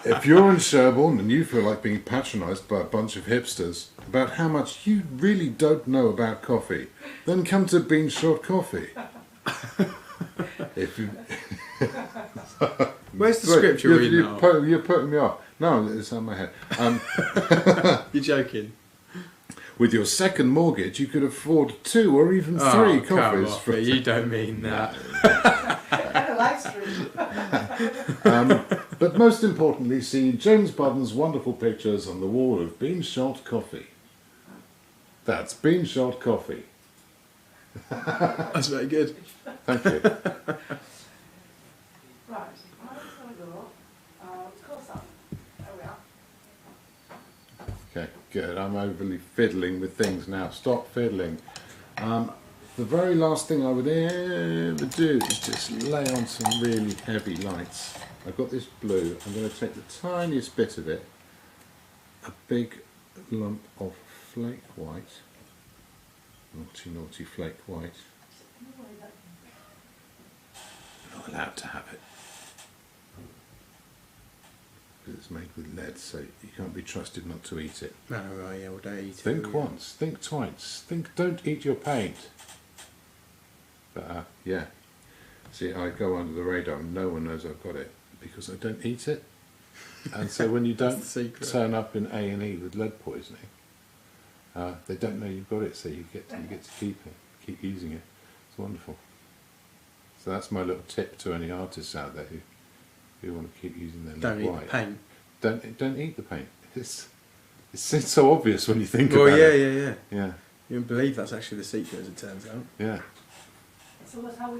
If you're in Sherborne and you feel like being patronised by a bunch of hipsters about how much you really don't know about coffee, then come to Bean Shot Coffee. If you Where's the script you're reading now? You're putting me off. No, it's on my head. You're joking. With your second mortgage, you could afford 2 or even 3 Oh, come coffees. off it, you don't mean that. And a live stream. But most importantly, see James Budden's wonderful pictures on the wall of Bean Shot Coffee. That's Bean Shot Coffee. That's very good. Thank you. Right. I'm just going to go. Close up. There we are. Okay, good. I'm overly fiddling with things now. Stop fiddling. The very last thing I would ever do is just lay on some really heavy lights. I've got this blue. I'm going to take the tiniest bit of it, a big lump of flake white. Naughty, naughty flake white. Not allowed to have it. Because it's made with lead, so you can't be trusted not to eat it. No, right, yeah, well, don't eat it. Think once, think twice, don't eat your paint. But yeah, see, I go under the radar and no one knows I've got it because I don't eat it. And so when you don't turn up in A&E with lead poisoning, they don't know you've got it, so you get to keep it, keep using it. It's wonderful. So that's my little tip to any artists out there who want to keep using their lead white. Don't eat the paint. Don't eat the paint. It's so obvious when you think about it. Yeah. You wouldn't believe that's actually the secret, as it turns out. Yeah. So what are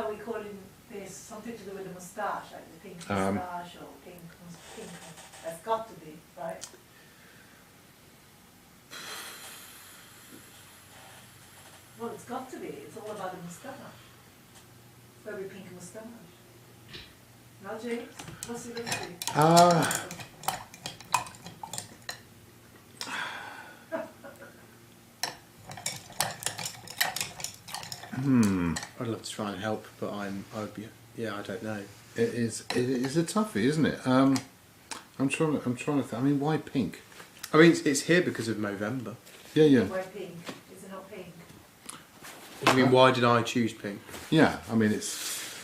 we calling this? Something to do with the moustache, like the pink moustache or pink. That's got to be, right? Well, it's got to be. It's all about the moustache. Very pink moustache. Now, James, what's it going to be? I'd love to try and help, but I don't know. It is a toughie, isn't it? I'm trying to think. I mean, why pink? I mean, it's here because of Movember. Yeah. Why pink? Is it not pink? I mean, why did I choose pink? Yeah, I mean,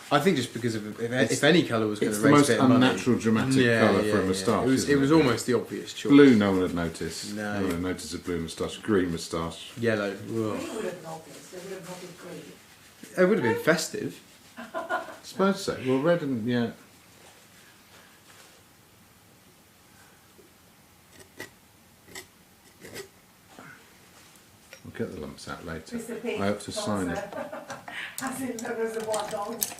I think just because of if any colour was going to raise a bit It's of the money. most unnatural, dramatic colour for a moustache. It was almost the obvious choice. Blue, no one would notice. No. No one would notice a blue moustache. Green moustache. Yellow. Green would have noticed. They would have noticed green. It would have been festive. I suppose so. Well, red and yeah. I'll get the lumps out later. Mr. Pink, I have to sign it. As in the reservoir dogs.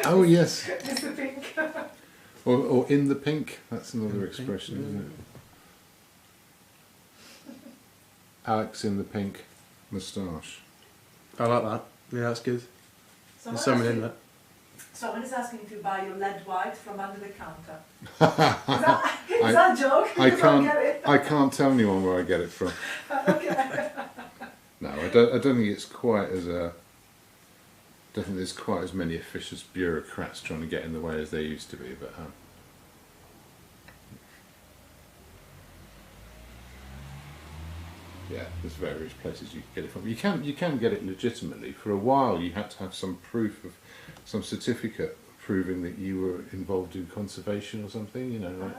Oh yes. Mr. Pink. Or in the pink. That's another expression, isn't it? Alex in the pink moustache. I like that. Yeah, that's good. There's someone in that. Someone is asking if you buy your lead white from under the counter. Is that a joke? I can't tell anyone where I get it from. Okay. No, I don't think it's quite as don't think there's quite as many officious bureaucrats trying to get in the way as there used to be, but yeah, there's various places you can get it from. You can get it legitimately. For a while, you had to have some proof of some certificate proving that you were involved in conservation or something. You know,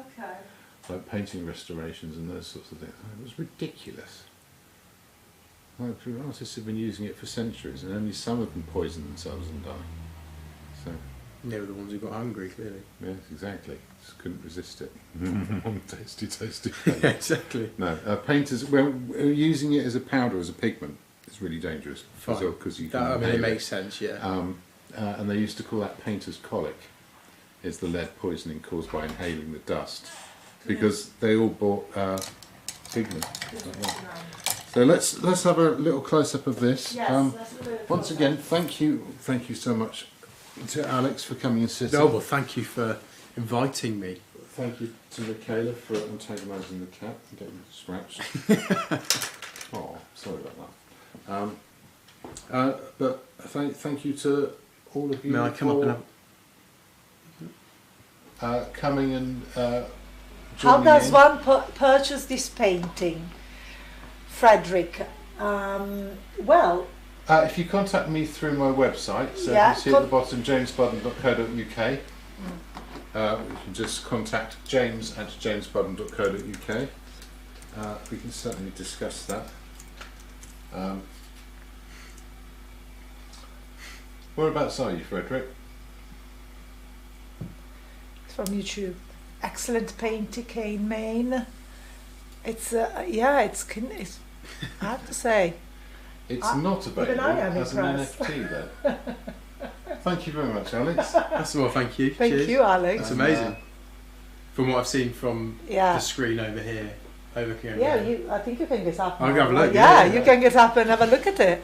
like painting restorations and those sorts of things. It was ridiculous. Like, artists have been using it for centuries, and only some of them poison themselves and die. So they were the ones who got hungry, clearly. Yes, exactly. Just couldn't resist it. Tasty, tasty. Yeah, exactly. No, painters, well, using it as a powder, as a pigment, is really dangerous. Because you can. I mean, it makes sense, yeah. And they used to call that painter's colic, is the lead poisoning caused by inhaling the dust, because they all bought pigment. So let's have a little close up of this. Yes, once again, thank you so much to Alex for coming and sitting. No, well, thank you for inviting me. Thank you to Michaela for antagonising the cat and getting it scratched. Oh, sorry about that. But thank you to all of you. May I come up and have coming and how does one purchase this painting, Frederick? Well, if you contact me through my website, so you can see at the bottom, jamesbudden.co.uk. You can just contact james@jamesbudden.co.uk. We can certainly discuss that. Whereabouts are you, Frederick? It's from YouTube. Excellent painting, Cane Main. It's it's I have to say. It's not available as an NFT though. Thank you very much, Alex. That's well, thank you. Thank you, Alex. That's amazing. From what I've seen from the screen over here, I think you can get up. I'll have a look. You can get up and have a look at it,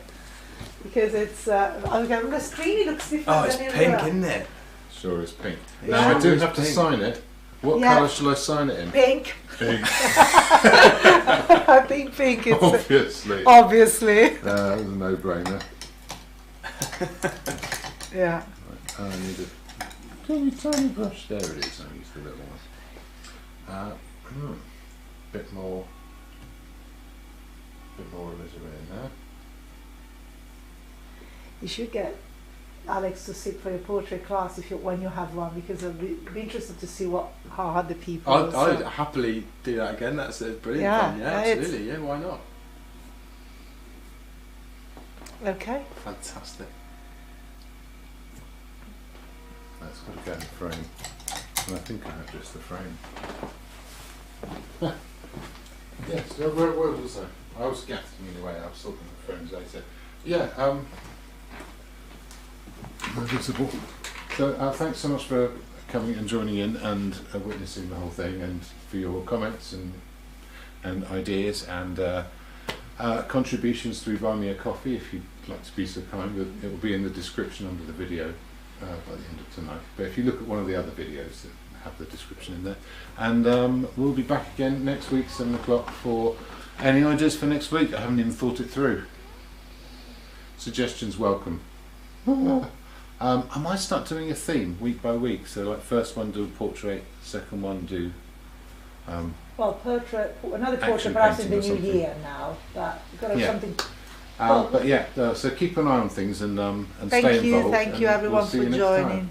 because it's on the screen it looks different. Oh, it's pink, isn't it? Sure, it's pink. Yeah. Now I do have to sign it. What Yeah. colour shall I sign it in? Pink. Pink. I think pink is Obviously. obviously. That was a no-brainer. Yeah. Right, I need a tiny brush. There it is. I'll use the little one. Bit more alizarin in there. You should get Alex to sit for your portrait class when you have one, because I'd be interested to see how other people. I'd happily do that again. That's a brilliant Yeah, fun. Yeah, it's- absolutely. Yeah, why not? Okay. Fantastic. That's got to go in the frame. And I think I have just the frame. Yes, where was I? I was gaffing in a way. I was talking about frames later. Yeah, visible. So thanks so much for coming and joining in and witnessing the whole thing, and for your comments and ideas and contributions through Buy Me a Coffee, if you'd like to be so kind. It will be in the description under the video by the end of tonight. But if you look at one of the other videos that have the description in there. And we'll be back again next week, 7 o'clock, for any ideas for next week. I haven't even thought it through. Suggestions welcome. I might start doing a theme week by week. So like first one do a portrait, second one do Well, another Action portrait perhaps in the painting or new something. year now. But you've got to Yeah. have something. but yeah, so keep an eye on things and stay Thank involved. you and everyone we'll see for you next joining. time.